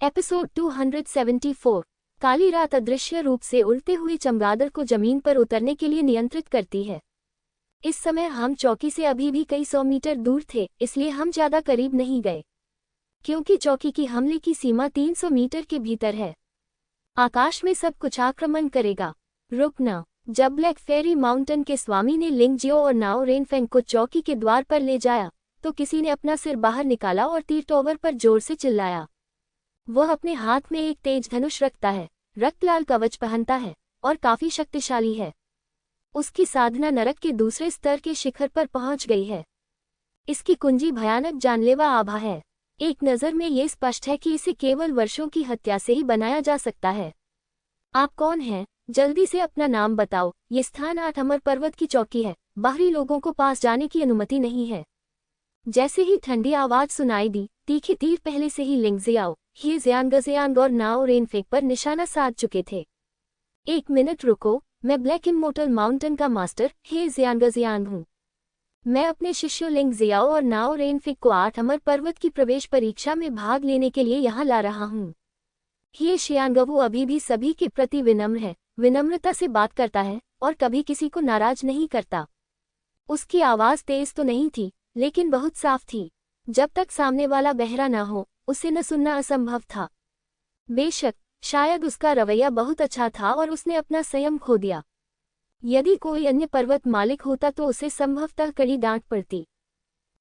Episode 274। काली रात अदृश्य रूप से उड़ते हुए चमगादड़ को जमीन पर उतरने के लिए नियंत्रित करती है। इस समय हम चौकी से अभी भी कई 100 मीटर दूर थे, इसलिए हम ज्यादा करीब नहीं गए, क्योंकि चौकी की हमले की सीमा 300 मीटर के भीतर है। आकाश में सब कुछ आक्रमण करेगा। रुकना। जब ब्लैक फेरी माउंटेन के स्वामी ने लिंग जियो और नाओ रेनफेंग को चौकी के द्वार पर ले जाया, तो किसी ने अपना सिर बाहर निकाला और तीर टॉवर पर जोर से चिल्लाया। वह अपने हाथ में एक तेज धनुष रखता है, रक्तलाल कवच पहनता है और काफी शक्तिशाली है। उसकी साधना नरक के दूसरे स्तर के शिखर पर पहुंच गई है। इसकी कुंजी भयानक जानलेवा आभा है। एक नज़र में ये स्पष्ट है कि इसे केवल वर्षों की हत्या से ही बनाया जा सकता है। आप कौन हैं? जल्दी से अपना नाम बताओ। ये स्थान 8 अमर पर्वत की चौकी है। बाहरी लोगों को पास जाने की अनुमति नहीं है। जैसे ही ठंडी आवाज सुनाई दी, तीखे तीर पहले से ही लिंग जियाओ, ही जियांग और नाओ रेनफेंग पर निशाना साध चुके थे। 1 मिनट रुको, मैं ब्लैक इमोर्टल माउंटेन का मास्टर ही जियांग हूँ। मैं अपने शिष्यों लिंग जियाओ और नाओ रेनफेंग को 8 अमर पर्वत की प्रवेश परीक्षा में भाग लेने के लिए यहाँ ला रहा हूँ। ही शियांगवू अभी भी सभी के प्रति विनम्र है, विनम्रता से बात करता है और कभी किसी को नाराज नहीं करता। उसकी आवाज तेज तो नहीं थी, लेकिन बहुत साफ थी। जब तक सामने वाला बहरा न हो, उसे न सुनना असंभव था। बेशक, शायद उसका रवैया बहुत अच्छा था और उसने अपना संयम खो दिया। यदि कोई अन्य पर्वत मालिक होता तो उसे संभवतः कड़ी डांट पड़ती।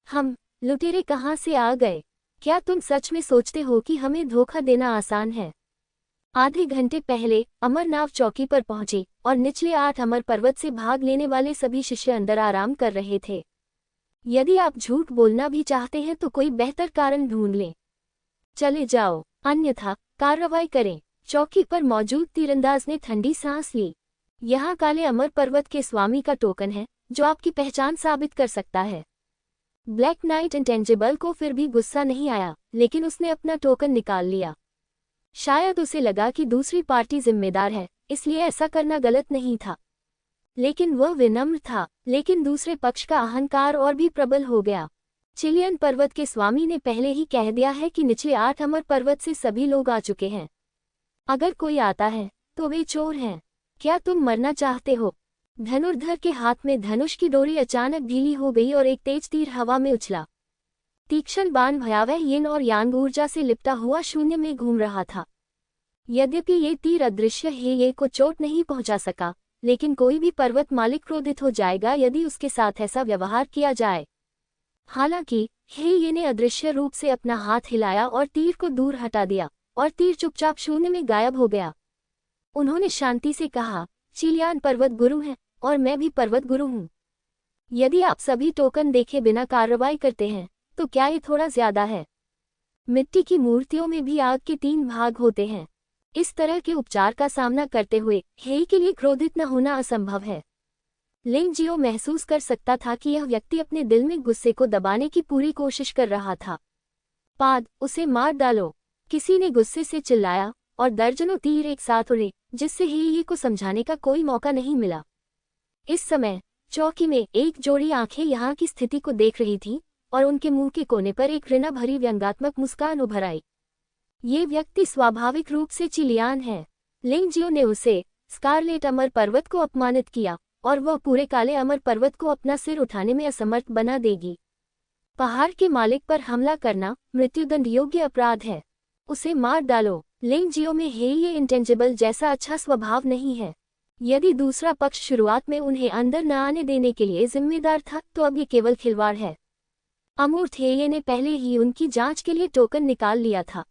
हम लुटेरे कहाँ से आ गए? क्या तुम सच में सोचते हो कि हमें धोखा देना आसान है? आधे घंटे पहले अमरनाथ चौकी पर पहुंचे और निचले 8 अमर पर्वत से भाग लेने वाले सभी शिष्य अंदर आराम कर रहे थे। यदि आप झूठ बोलना भी चाहते हैं तो कोई बेहतर कारण ढूंढ लें। चले जाओ, अन्यथा कार्रवाई करें। चौकी पर मौजूद तीरंदाज ने ठंडी सांस ली। यहाँ काले अमर पर्वत के स्वामी का टोकन है, जो आपकी पहचान साबित कर सकता है। ब्लैक नाइट इंटेंजिबल को फिर भी गुस्सा नहीं आया, लेकिन उसने अपना टोकन निकाल लिया। शायद उसे लगा कि दूसरी पार्टी जिम्मेदार है, इसलिए ऐसा करना गलत नहीं था। लेकिन वह विनम्र था, लेकिन दूसरे पक्ष का अहंकार और भी प्रबल हो गया। चिलियन पर्वत के स्वामी ने पहले ही कह दिया है कि निचले 8 अमर पर्वत से सभी लोग आ चुके हैं। अगर कोई आता है तो वे चोर हैं। क्या तुम मरना चाहते हो? धनुर्धर के हाथ में धनुष की डोरी अचानक ढीली हो गई और एक तेज तीर हवा में उछला। तीक्ष्ण बाण भयावह यिन और यांग ऊर्जा से लिपटा हुआ शून्य में घूम रहा था। यद्यपि ये तीर अदृश्य हे को चोट नहीं पहुंचा सका, लेकिन कोई भी पर्वत मालिक क्रोधित हो जाएगा यदि उसके साथ ऐसा व्यवहार किया जाए। हालांकि हे ने अदृश्य रूप से अपना हाथ हिलाया और तीर को दूर हटा दिया, और तीर चुपचाप शून्य में गायब हो गया। उन्होंने शांति से कहा, चिलियन पर्वत गुरु हैं और मैं भी पर्वत गुरु हूँ। यदि आप सभी टोकन देखे बिना कार्रवाई करते हैं तो क्या ये थोड़ा ज्यादा है? मिट्टी की मूर्तियों में भी आग के 3 भाग होते हैं। इस तरह के उपचार का सामना करते हुए हे के लिए क्रोधित न होना असंभव है। लिंग जियो महसूस कर सकता था कि यह व्यक्ति अपने दिल में गुस्से को दबाने की पूरी कोशिश कर रहा था। पाद, उसे मार डालो, किसी ने गुस्से से चिल्लाया और दर्जनों तीर एक साथ उड़े, जिससे हे को समझाने का कोई मौका नहीं मिला। इस समय चौकी में एक जोड़ी आंखें यहाँ की स्थिति को देख रही थीं और उनके मुंह के कोने पर एक घृणा भरी व्यंग्यात्मक मुस्कान उभर आई। ये व्यक्ति स्वाभाविक रूप से चिलियन है। लिंग जियो ने उसे स्कारलेट अमर पर्वत को अपमानित किया और वह पूरे काले अमर पर्वत को अपना सिर उठाने में असमर्थ बना देगी। पहाड़ के मालिक पर हमला करना मृत्युदंड योग्य अपराध है। उसे मार डालो। लिंग जियो में ये इंटेंजिबल जैसा अच्छा स्वभाव नहीं है। यदि दूसरा पक्ष शुरुआत में उन्हें अंदर न आने देने के लिए जिम्मेदार था तो अब ये केवल खिलवाड़ है। अमूर्त हे ने पहले ही उनकी जांच के लिए टोकन निकाल लिया था।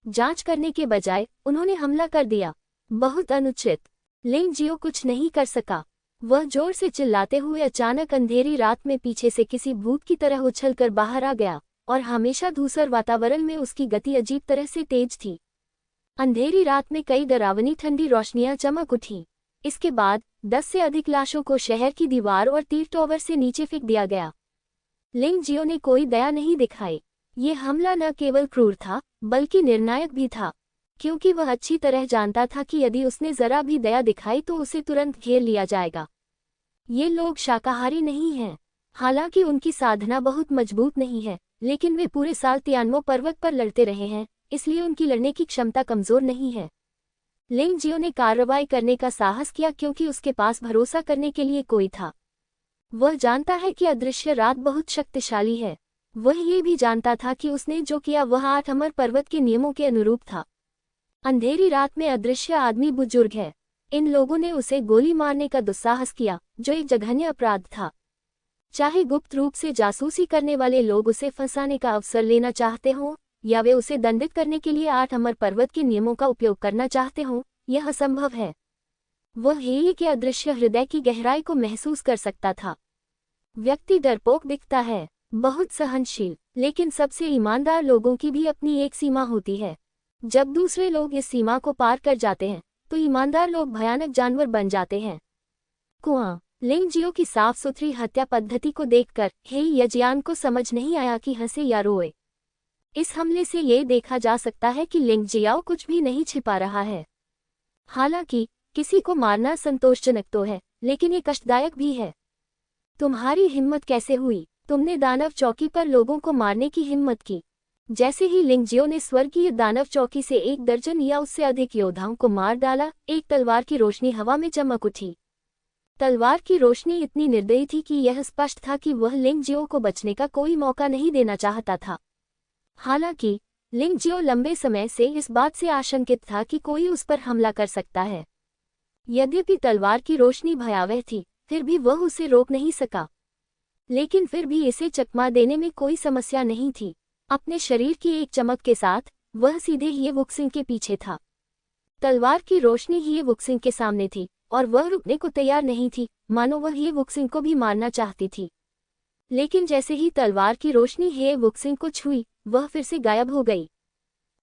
जांच करने के बजाय उन्होंने हमला कर दिया। बहुत अनुचित। लिंग जियो कुछ नहीं कर सका। वह जोर से चिल्लाते हुए अचानक अंधेरी रात में पीछे से किसी भूत की तरह उछलकर बाहर आ गया, और हमेशा धूसर वातावरण में उसकी गति अजीब तरह से तेज थी। अंधेरी रात में कई डरावनी ठंडी रोशनियां चमक उठीं। इसके बाद 10 से अधिक लाशों को शहर की दीवार और तीर टॉवर से नीचे फेंक दिया गया। लिंग जियो ने कोई दया नहीं दिखाई। ये हमला न केवल क्रूर था, बल्कि निर्णायक भी था, क्योंकि वह अच्छी तरह जानता था कि यदि उसने जरा भी दया दिखाई तो उसे तुरंत घेर लिया जाएगा। ये लोग शाकाहारी नहीं हैं। हालांकि उनकी साधना बहुत मजबूत नहीं है, लेकिन वे पूरे साल तियानमो पर्वत पर लड़ते रहे हैं, इसलिए उनकी लड़ने की क्षमता कमजोर नहीं है। लिंग जियो ने कार्रवाई करने का साहस किया क्योंकि उसके पास भरोसा करने के लिए कोई था। वह जानता है कि अदृश्य रात बहुत शक्तिशाली है। वह ये भी जानता था कि उसने जो किया वह 8 अमर पर्वत के नियमों के अनुरूप था। अंधेरी रात में अदृश्य आदमी बुजुर्ग है। इन लोगों ने उसे गोली मारने का दुस्साहस किया, जो एक जघन्य अपराध था। चाहे गुप्त रूप से जासूसी करने वाले लोग उसे फंसाने का अवसर लेना चाहते हों या वे उसे दंडित करने के लिए 8 अमर पर्वत के नियमों का उपयोग करना चाहते हों, यह असंभव है। वह हेये के अदृश्य हृदय की गहराई को महसूस कर सकता था। व्यक्ति डरपोक दिखता है, बहुत सहनशील, लेकिन सबसे ईमानदार लोगों की भी अपनी एक सीमा होती है। जब दूसरे लोग इस सीमा को पार कर जाते हैं तो ईमानदार लोग भयानक जानवर बन जाते हैं। कुआं लिंग जियो की साफ सुथरी हत्या पद्धति को देखकर हेई यजियान को समझ नहीं आया कि हंसे या रोए। इस हमले से ये देखा जा सकता है कि लिंग जियाओ कुछ भी नहीं छिपा रहा है। हालांकि किसी को मारना संतोषजनक तो है, लेकिन ये कष्टदायक भी है। तुम्हारी हिम्मत कैसे हुई? तुमने दानव चौकी पर लोगों को मारने की हिम्मत की। जैसे ही लिंग जियो ने स्वर्गीय दानव चौकी से 1 दर्जन या उससे अधिक योद्धाओं को मार डाला, एक तलवार की रोशनी हवा में चमक उठी। तलवार की रोशनी इतनी निर्दयी थी कि यह स्पष्ट था कि वह लिंग जियो को बचने का कोई मौका नहीं देना चाहता था। हालांकि लिंग जियो लंबे समय से इस बात से आशंकित था कि कोई उस पर हमला कर सकता है। यद्यपि तलवार की रोशनी भयावह थी, फिर भी वह उसे रोक नहीं सका। लेकिन फिर भी इसे चकमा देने में कोई समस्या नहीं थी। अपने शरीर की एक चमक के साथ वह सीधे ये वुक्सिंग के पीछे था। तलवार की रोशनी ये वुक्सिंग के सामने थी और वह रुकने को तैयार नहीं थी, मानो वह ये वुक्सिंग को भी मारना चाहती थी। लेकिन जैसे ही तलवार की रोशनी ये वुक्सिंग को छुई, वह फिर से गायब हो गई,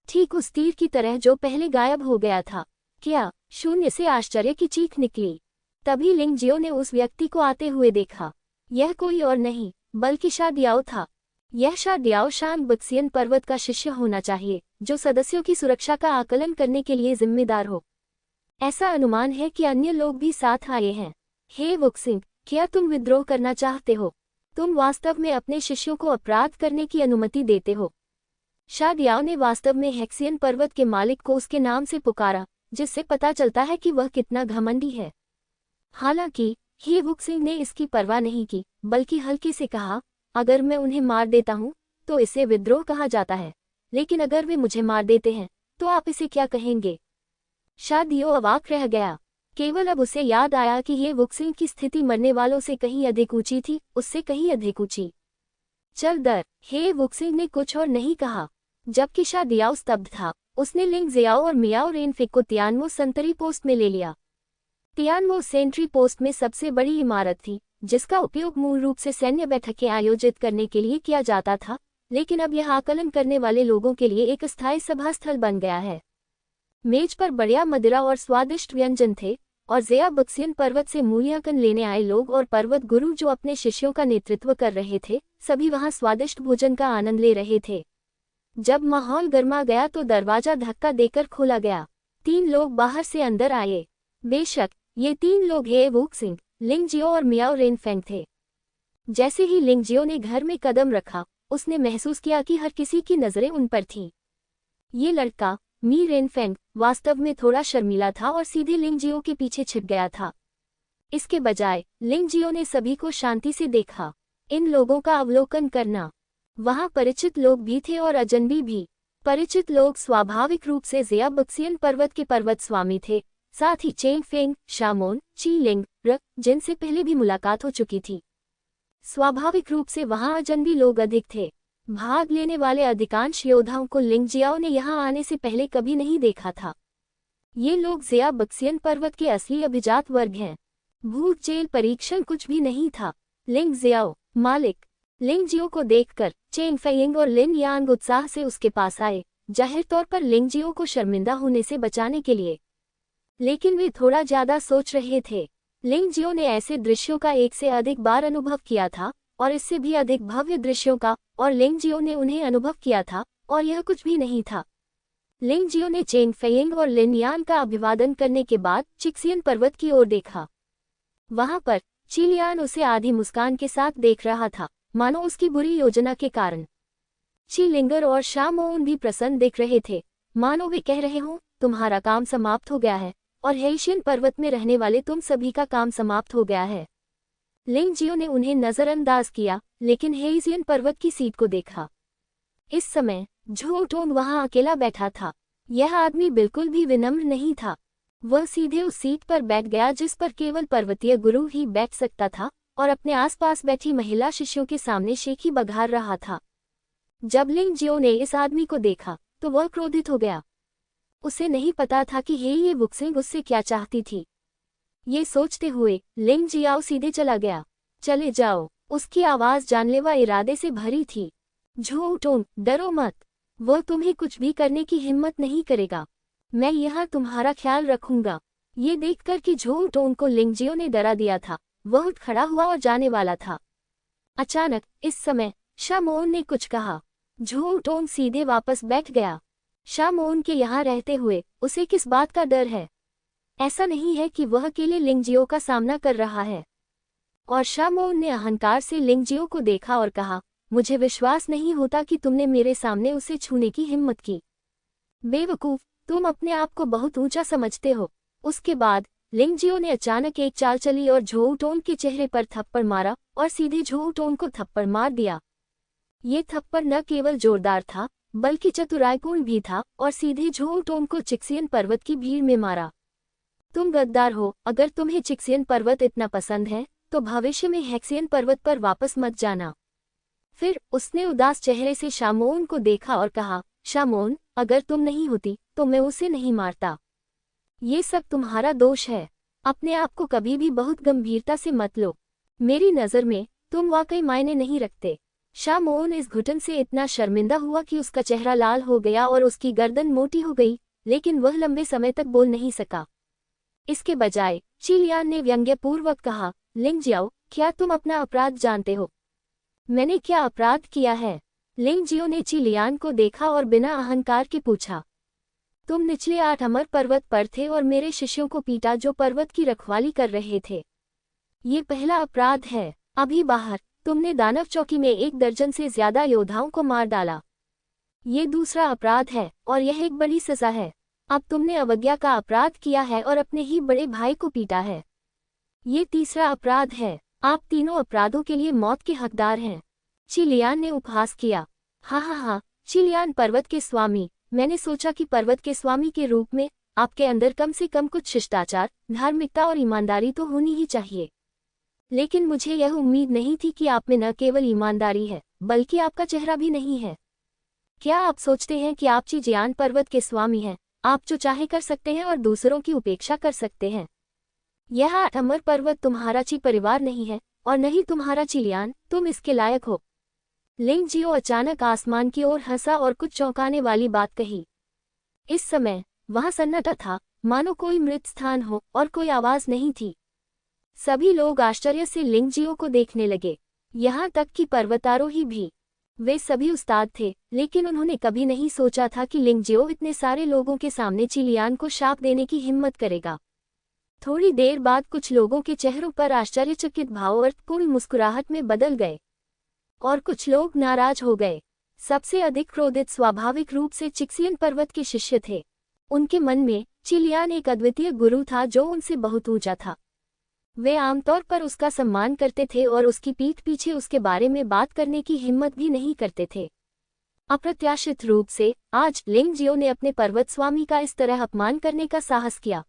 ठीक उस तीर की तरह जो पहले गायब हो गया था। क्या? शून्य से आश्चर्य की चीख निकली। तभी लिंग जियो ने उस व्यक्ति को आते हुए देखा। यह कोई और नहीं बल्कि शा दियाओ था। यह शा दियाओ शान बक्सियन पर्वत का शिष्य होना चाहिए, जो सदस्यों की सुरक्षा का आकलन करने के लिए जिम्मेदार हो। ऐसा अनुमान है कि अन्य लोग भी साथ आए हैं। हे वुक्सिंग, क्या तुम विद्रोह करना चाहते हो? तुम वास्तव में अपने शिष्यों को अपराध करने की अनुमति देते हो। शा दियाओ ने वास्तव में हेक्सियन पर्वत के मालिक को उसके नाम से पुकारा, जिससे पता चलता है कि वह कितना घमंडी है। हालांकि हे वुक्सिंग ने इसकी परवाह नहीं की, बल्कि हल्के से कहा, अगर मैं उन्हें मार देता हूं तो इसे विद्रोह कहा जाता है, लेकिन अगर वे मुझे मार देते हैं तो आप इसे क्या कहेंगे? शा दियो अवाक रह गया। केवल अब उसे याद आया कि ये वुक्सिंग की स्थिति मरने वालों से कहीं अधिक ऊंची थी, उससे कहीं अधिक ऊंची। चल दर, हे वुक्सिंग ने कुछ और नहीं कहा। जबकि शा दियाओ स्तब्ध था, उसने लिंग जियाओ और मियाओ रेनफिक को तियानवो संतरी पोस्ट में ले लिया। तियानवो सेंट्री पोस्ट में सबसे बड़ी इमारत थी, जिसका उपयोग मूल रूप से सैन्य बैठकें आयोजित करने के लिए किया जाता था, लेकिन अब यह आकलन करने वाले लोगों के लिए एक अस्थायी सभा स्थल बन गया है। मेज पर बढ़िया मदिरा और स्वादिष्ट व्यंजन थे, और ज़ेया बक्सियन पर्वत से मूल्यांकन लेने आए लोग और पर्वत गुरु जो अपने शिष्यों का नेतृत्व कर रहे थे, सभी वहां स्वादिष्ट भोजन का आनंद ले रहे थे। जब माहौल गर्मा गया तो दरवाजा धक्का देकर खोला गया। 3 लोग बाहर से अंदर आए। बेशक ये 3 लोग हे वुक्सिंग, लिंग जियो और मियाओ रेनफेंग थे। जैसे ही लिंग जियो ने घर में कदम रखा, उसने महसूस किया कि हर किसी की नजरें उन पर थीं। ये लड़का मी रेनफेंग वास्तव में थोड़ा शर्मीला था और सीधे लिंग जियो के पीछे छिप गया था। इसके बजाय लिंग जियो ने सभी को शांति से देखा। इन लोगों का अवलोकन करना। वहां परिचित लोग भी थे और अजनबी भी। परिचित लोग स्वाभाविक रूप से ज़ेया बक्सियन पर्वत के पर्वत स्वामी थे, साथ ही चेंग फेंग, शामोन, ची लिंग र, जिनसे पहले भी मुलाकात हो चुकी थी। स्वाभाविक रूप से वहां अजनबी लोग अधिक थे। भाग लेने वाले अधिकांश योद्धाओं को लिंग जियाओ ने यहां आने से पहले कभी नहीं देखा था। ये लोग ज़ेया बक्सियन पर्वत के असली अभिजात वर्ग हैं। भूत जेल परीक्षण कुछ भी नहीं था। लिंग जियाओ, मालिक। लिंग जियो को देखकर चेंग फेइंग और लिन यांग उत्साह से उसके पास आए, जाहिर तौर पर लिंग जियो को शर्मिंदा होने से बचाने के लिए। लेकिन वे थोड़ा ज्यादा सोच रहे थे। लिंग जियो ने ऐसे दृश्यों का एक से अधिक बार अनुभव किया था, और इससे भी अधिक भव्य दृश्यों का, और लिंग जियो ने उन्हें अनुभव किया था, और यह कुछ भी नहीं था। लिंग जियो ने चेंग फेइंग और लिन यान का अभिवादन करने के बाद चिक्सियन पर्वत की ओर देखा। वहां पर चिलियान उसे आधी मुस्कान के साथ देख रहा था, मानो उसकी बुरी योजना के कारण। ची लिंगर और शामोन भी प्रसन्न दिख रहे थे, मानो वे कह रहे हों, तुम्हारा काम समाप्त हो गया है और हेशियन पर्वत में रहने वाले तुम सभी का काम समाप्त हो गया है। लिंग जियो ने उन्हें नजरअंदाज किया, लेकिन हेजियन पर्वत की सीट को देखा। इस समय झो टोंग वहां अकेला बैठा था। यह आदमी बिल्कुल भी विनम्र नहीं था। वह सीधे उस सीट पर बैठ गया जिस पर केवल पर्वतीय गुरु ही बैठ सकता था और अपने आसपास बैठी महिला शिष्यों के सामने शेखी बघार रहा था। जब लिंग जियो ने इस आदमी को देखा तो वह क्रोधित हो गया। उसे नहीं पता था कि ये बुक्सिंग उससे क्या चाहती थी। ये सोचते हुए लिंग जियाओ सीधे चला गया। चले जाओ, उसकी आवाज जानलेवा इरादे से भरी थी। झो टोंग, डरो मत, वह तुम्हें कुछ भी करने की हिम्मत नहीं करेगा। मैं यहाँ तुम्हारा ख्याल रखूंगा। ये देखकर कि झो टोंग को लिंग जियो ने डरा दिया था, वह उठ खड़ा हुआ और जाने वाला था। अचानक इस समय शामोन ने कुछ कहा। झो टोंग सीधे वापस बैठ गया। शामोन के यहाँ रहते हुए उसे किस बात का डर है? ऐसा नहीं है कि वह अकेले लिंग जियो का सामना कर रहा है। और शामोन ने अहंकार से लिंग जियो को देखा और कहा, मुझे विश्वास नहीं होता कि तुमने मेरे सामने उसे छूने की हिम्मत की। बेवकूफ, तुम अपने आप को बहुत ऊंचा समझते हो। उसके बाद लिंग जियो ने अचानक एक चाल चली और झो टोंग के चेहरे पर थप्पड़ मारा और सीधे झो टोंग को थप्पड़ मार दिया। ये थप्पड़ न केवल जोरदार था बल्कि चतुराईपूर्ण भी था और सीधे झो टोंग को चिक्सियन पर्वत की भीड़ में मारा। तुम गद्दार हो। अगर तुम्हें चिक्सियन पर्वत इतना पसंद है तो भविष्य में हेक्सियन पर्वत पर वापस मत जाना। फिर उसने उदास चेहरे से शामोन को देखा और कहा, शामोन, अगर तुम नहीं होती तो मैं उसे नहीं मारता। ये सब तुम्हारा दोष है। अपने आप को कभी भी बहुत गंभीरता से मत लो। मेरी नज़र में तुम वाकई मायने नहीं रखते। शामोन इस घुटन से इतना शर्मिंदा हुआ कि उसका चेहरा लाल हो गया और उसकी गर्दन मोटी हो गई, लेकिन वह लंबे समय तक बोल नहीं सका। इसके बजाय चिलियान ने व्यंग्यपूर्वक कहा, लिंग जियाओ, क्या तुम अपना अपराध जानते हो? मैंने क्या अपराध किया है? लिंग जियो ने चिलियान को देखा और बिना अहंकार के पूछा, तुम निचले 8 अमर पर्वत पर थे और मेरे शिष्यों को पीटा जो पर्वत की रखवाली कर रहे थे। ये पहला अपराध है। अभी बाहर तुमने दानव चौकी में 1 दर्जन से ज्यादा योद्धाओं को मार डाला। ये दूसरा अपराध है और यह एक बड़ी सजा है। अब तुमने अवज्ञा का अपराध किया है और अपने ही बड़े भाई को पीटा है। ये तीसरा अपराध है। आप तीनों अपराधों के लिए मौत के हकदार हैं। चिलियान ने उपहास किया। हाँ, चिलियान पर्वत के स्वामी, मैंने सोचा कि पर्वत के स्वामी के रूप में आपके अंदर कम से कम कुछ शिष्टाचार, धार्मिकता और ईमानदारी तो होनी ही चाहिए। लेकिन मुझे यह उम्मीद नहीं थी कि आप में न केवल ईमानदारी है बल्कि आपका चेहरा भी नहीं है। क्या आप सोचते हैं कि आप चिजियान पर्वत के स्वामी हैं? आप जो चाहे कर सकते हैं और दूसरों की उपेक्षा कर सकते हैं। यह 8 अमर पर्वत तुम्हारा ची परिवार नहीं है और न ही तुम्हारा चिलियान, तुम इसके लायक हो। लिंग जियो अचानक आसमान की ओर हंसा और कुछ चौंकाने वाली बात कही। इस समय वहां सन्नाटा था, मानो कोई मृत स्थान हो और कोई आवाज नहीं थी। सभी लोग आश्चर्य से लिंग जियो को देखने लगे, यहाँ तक कि पर्वतारोही भी। वे सभी उस्ताद थे, लेकिन उन्होंने कभी नहीं सोचा था कि लिंग जियो इतने सारे लोगों के सामने चिलियान को शाप देने की हिम्मत करेगा। थोड़ी देर बाद कुछ लोगों के चेहरों पर आश्चर्यचकित भाव अर्थपूर्ण मुस्कुराहट में बदल गए और कुछ लोग नाराज हो गए। सबसे अधिक क्रोधित स्वाभाविक रूप से चिक्सियन पर्वत के शिष्य थे। उनके मन में चिलियान एक अद्वितीय गुरु था जो उनसे बहुत ऊंचा था। वे आमतौर पर उसका सम्मान करते थे और उसकी पीठ पीछे उसके बारे में बात करने की हिम्मत भी नहीं करते थे। अप्रत्याशित रूप से आज लिंग जियो ने अपने पर्वत स्वामी का इस तरह अपमान करने का साहस किया।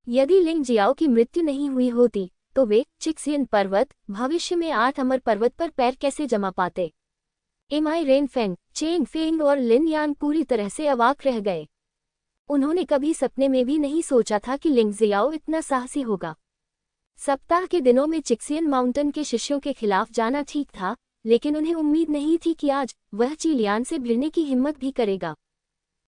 यदि लिंग जियाओ की मृत्यु नहीं हुई होती तो वे चिक्सियन पर्वत भविष्य में 8 अमर पर्वत पर पैर कैसे जमा पाते? एमाई रेनफेंग, चेंग फेंग और लिन यान पूरी तरह से अवाक रह गए। उन्होंने कभी सपने में भी नहीं सोचा था कि लिंग जियाओ इतना साहसी होगा। सप्ताह के दिनों में चिक्सियन माउंटेन के शिष्यों के खिलाफ जाना ठीक था, लेकिन उन्हें उम्मीद नहीं थी कि आज वह चिलियान से भिड़ने की हिम्मत भी करेगा।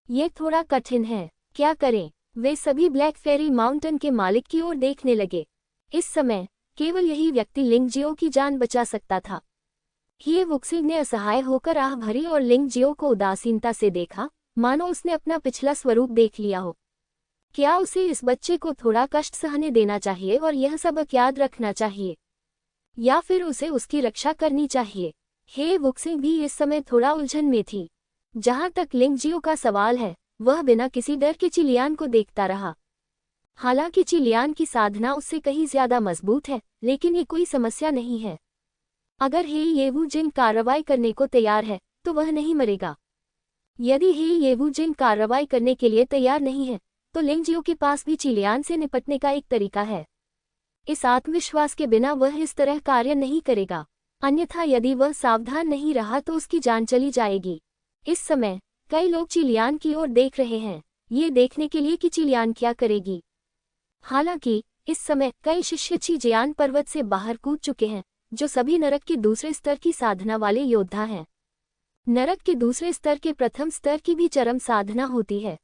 ये थोड़ा कठिन है, क्या करें? वे सभी ब्लैक फेरी माउंटेन के मालिक की ओर देखने लगे। इस समय केवल यही व्यक्ति लिंग जियो की जान बचा सकता था। ये वुक्सिंग ने असहाय होकर आह भरी और लिंग जियो को उदासीनता से देखा, मानो उसने अपना पिछला स्वरूप देख लिया हो। क्या उसे इस बच्चे को थोड़ा कष्ट सहने देना चाहिए और यह सबक याद रखना चाहिए, या फिर उसे उसकी रक्षा करनी चाहिए? हे वुक्सिंग भी इस समय थोड़ा उलझन में थी। जहां तक लिंगजियो का सवाल है, वह बिना किसी डर के चिलियान को देखता रहा। हालांकि चिलियान की साधना उससे कहीं ज्यादा मजबूत है, लेकिन ये कोई समस्या नहीं है। अगर हे येवू जिन कार्रवाई करने को तैयार है तो वह नहीं मरेगा। यदि हे येवू जिन कार्रवाई करने के लिए तैयार नहीं है तो लिंगजियो के पास भी चिलियान से निपटने का एक तरीका है। इस आत्मविश्वास के बिना वह इस तरह कार्य नहीं करेगा, अन्यथा यदि वह सावधान नहीं रहा तो उसकी जान चली जाएगी। इस समय कई लोग चिलियान की ओर देख रहे हैं, ये देखने के लिए कि चिलियान क्या करेगी। हालांकि इस समय कई शिष्य चिजियान पर्वत से बाहर कूद चुके हैं, जो सभी नरक के दूसरे स्तर की साधना वाले योद्धा हैं। नरक के दूसरे स्तर के प्रथम स्तर की भी चरम साधना होती है।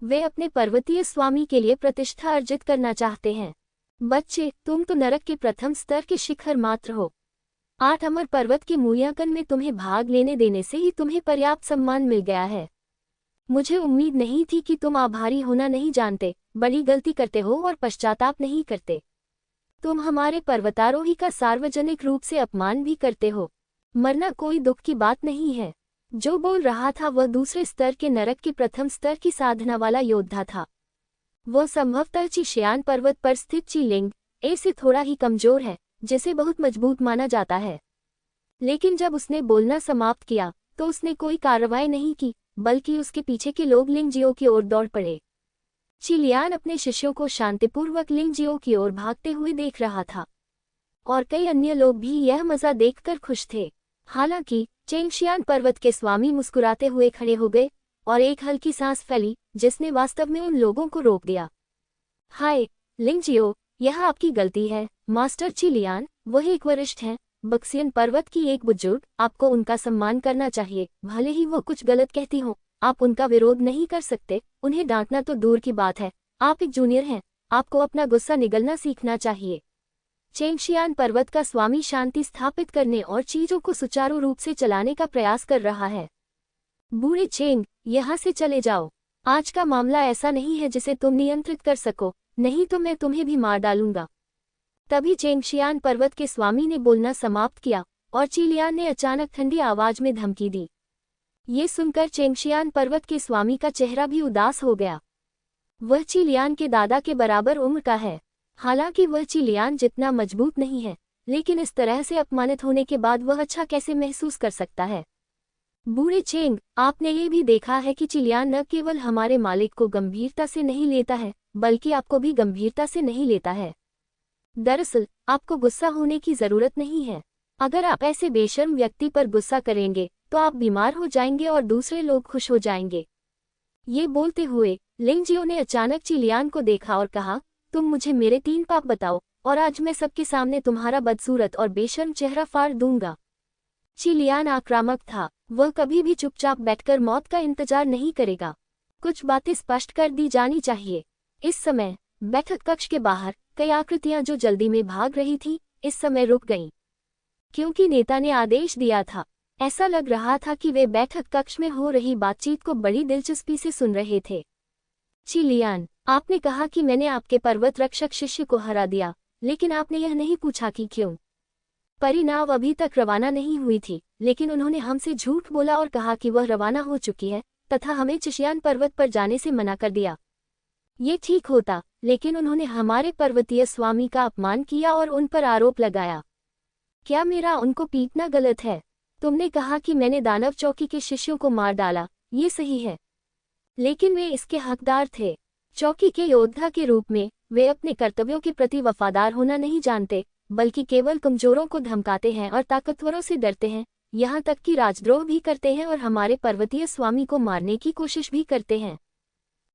वे अपने पर्वतीय स्वामी के लिए प्रतिष्ठा अर्जित करना चाहते हैं। बच्चे, तुम तो नरक के प्रथम स्तर के शिखर मात्र हो। 8 अमर पर्वत के मूल्यांकन में तुम्हें भाग लेने देने से ही तुम्हें पर्याप्त सम्मान मिल गया है। मुझे उम्मीद नहीं थी कि तुम आभारी होना नहीं जानते, बड़ी गलती करते हो और पश्चाताप नहीं करते। तुम हमारे पर्वतारोही का सार्वजनिक रूप से अपमान भी करते हो। मरना कोई दुख की बात नहीं है। जो बोल रहा था वह दूसरे स्तर के नरक के प्रथम स्तर की साधना वाला योद्धा था। वह संभवतः चिशियान पर्वत पर स्थित चिलिंग ए से थोड़ा ही कमजोर है, जिसे बहुत मजबूत माना जाता है। लेकिन जब उसने बोलना समाप्त किया तो उसने कोई कार्रवाई नहीं की, बल्कि उसके पीछे के लोग लिंगजियो की ओर दौड़ पड़े। चिलियान अपने शिष्यों को शांतिपूर्वक लिंगजियो की ओर भागते हुए देख रहा था, और कई अन्य लोग भी यह मजा देखकर खुश थे। हालांकि चेंगशियान पर्वत के स्वामी मुस्कुराते हुए खड़े हो गए और एक हल्की सांस फैली, जिसने वास्तव में उन लोगों को रोक दिया। हाय लिंगजियो, यह आपकी गलती है। मास्टर चिलियान, वह एक वरिष्ठ हैं, बक्सियन पर्वत की एक बुजुर्ग, आपको उनका सम्मान करना चाहिए। भले ही वो कुछ गलत कहती हो, आप उनका विरोध नहीं कर सकते। उन्हें डांटना तो दूर की बात है, आप एक जूनियर हैं, आपको अपना गुस्सा निगलना सीखना चाहिए। चेंगशियान पर्वत का स्वामी शांति स्थापित करने और चीजों को सुचारू रूप से चलाने का प्रयास कर रहा है। बूढ़े चेंग, यहाँ से चले जाओ। आज का मामला ऐसा नहीं है जिसे तुम नियंत्रित कर सको, नहीं तो मैं तुम्हें भी मार डालूंगा। तभी चेंगशियान पर्वत के स्वामी ने बोलना समाप्त किया और चिलियान ने अचानक ठंडी आवाज में धमकी दी। ये सुनकर चेंगशियान पर्वत के स्वामी का चेहरा भी उदास हो गया। वह चिलियान के दादा के बराबर उम्र का है। हालांकि वह चिलियान जितना मजबूत नहीं है, लेकिन इस तरह से अपमानित होने के बाद वह अच्छा कैसे महसूस कर सकता है। बूढ़े चेंग, आपने ये भी देखा है कि चिलियान न केवल हमारे मालिक को गंभीरता से नहीं लेता है, बल्कि आपको भी गंभीरता से नहीं लेता है। दरअसल आपको गुस्सा होने की जरूरत नहीं है। अगर आप ऐसे बेशर्म व्यक्ति पर गुस्सा करेंगे तो आप बीमार हो जाएंगे और दूसरे लोग खुश हो जाएंगे। ये बोलते हुए लिंगजियो ने अचानक चिलियान को देखा और कहा, तुम मुझे मेरे 3 पाप बताओ और आज मैं सबके सामने तुम्हारा बदसूरत और बेशर्म चेहरा फाड़ दूंगा। चिलियान आक्रामक था, वह कभी भी चुपचाप बैठकर मौत का इंतजार नहीं करेगा। कुछ बातें स्पष्ट कर दी जानी चाहिए। इस समय बैठक कक्ष के बाहर कई आकृतियां जो जल्दी में भाग रही थीं, इस समय रुक गईं, क्योंकि नेता ने आदेश दिया था। ऐसा लग रहा था कि वे बैठक कक्ष में हो रही बातचीत को बड़ी दिलचस्पी से सुन रहे थे। चिलियान, आपने कहा कि मैंने आपके पर्वत रक्षक शिष्य को हरा दिया, लेकिन आपने यह नहीं पूछा कि क्यों। परिणाम अभी तक रवाना नहीं हुई थी, लेकिन उन्होंने हमसे झूठ बोला और कहा कि वह रवाना हो चुकी है तथा हमें चिशियान पर्वत पर जाने से मना कर दिया। ये ठीक होता, लेकिन उन्होंने हमारे पर्वतीय स्वामी का अपमान किया और उन पर आरोप लगाया। क्या मेरा उनको पीटना गलत है? तुमने कहा कि मैंने दानव चौकी के शिष्यों को मार डाला, ये सही है, लेकिन वे इसके हकदार थे। चौकी के योद्धा के रूप में वे अपने कर्तव्यों के प्रति वफादार होना नहीं जानते, बल्कि केवल कमजोरों को धमकाते हैं और ताकतवरों से डरते हैं, यहाँ तक कि राजद्रोह भी करते हैं और हमारे पर्वतीय स्वामी को मारने की कोशिश भी करते हैं।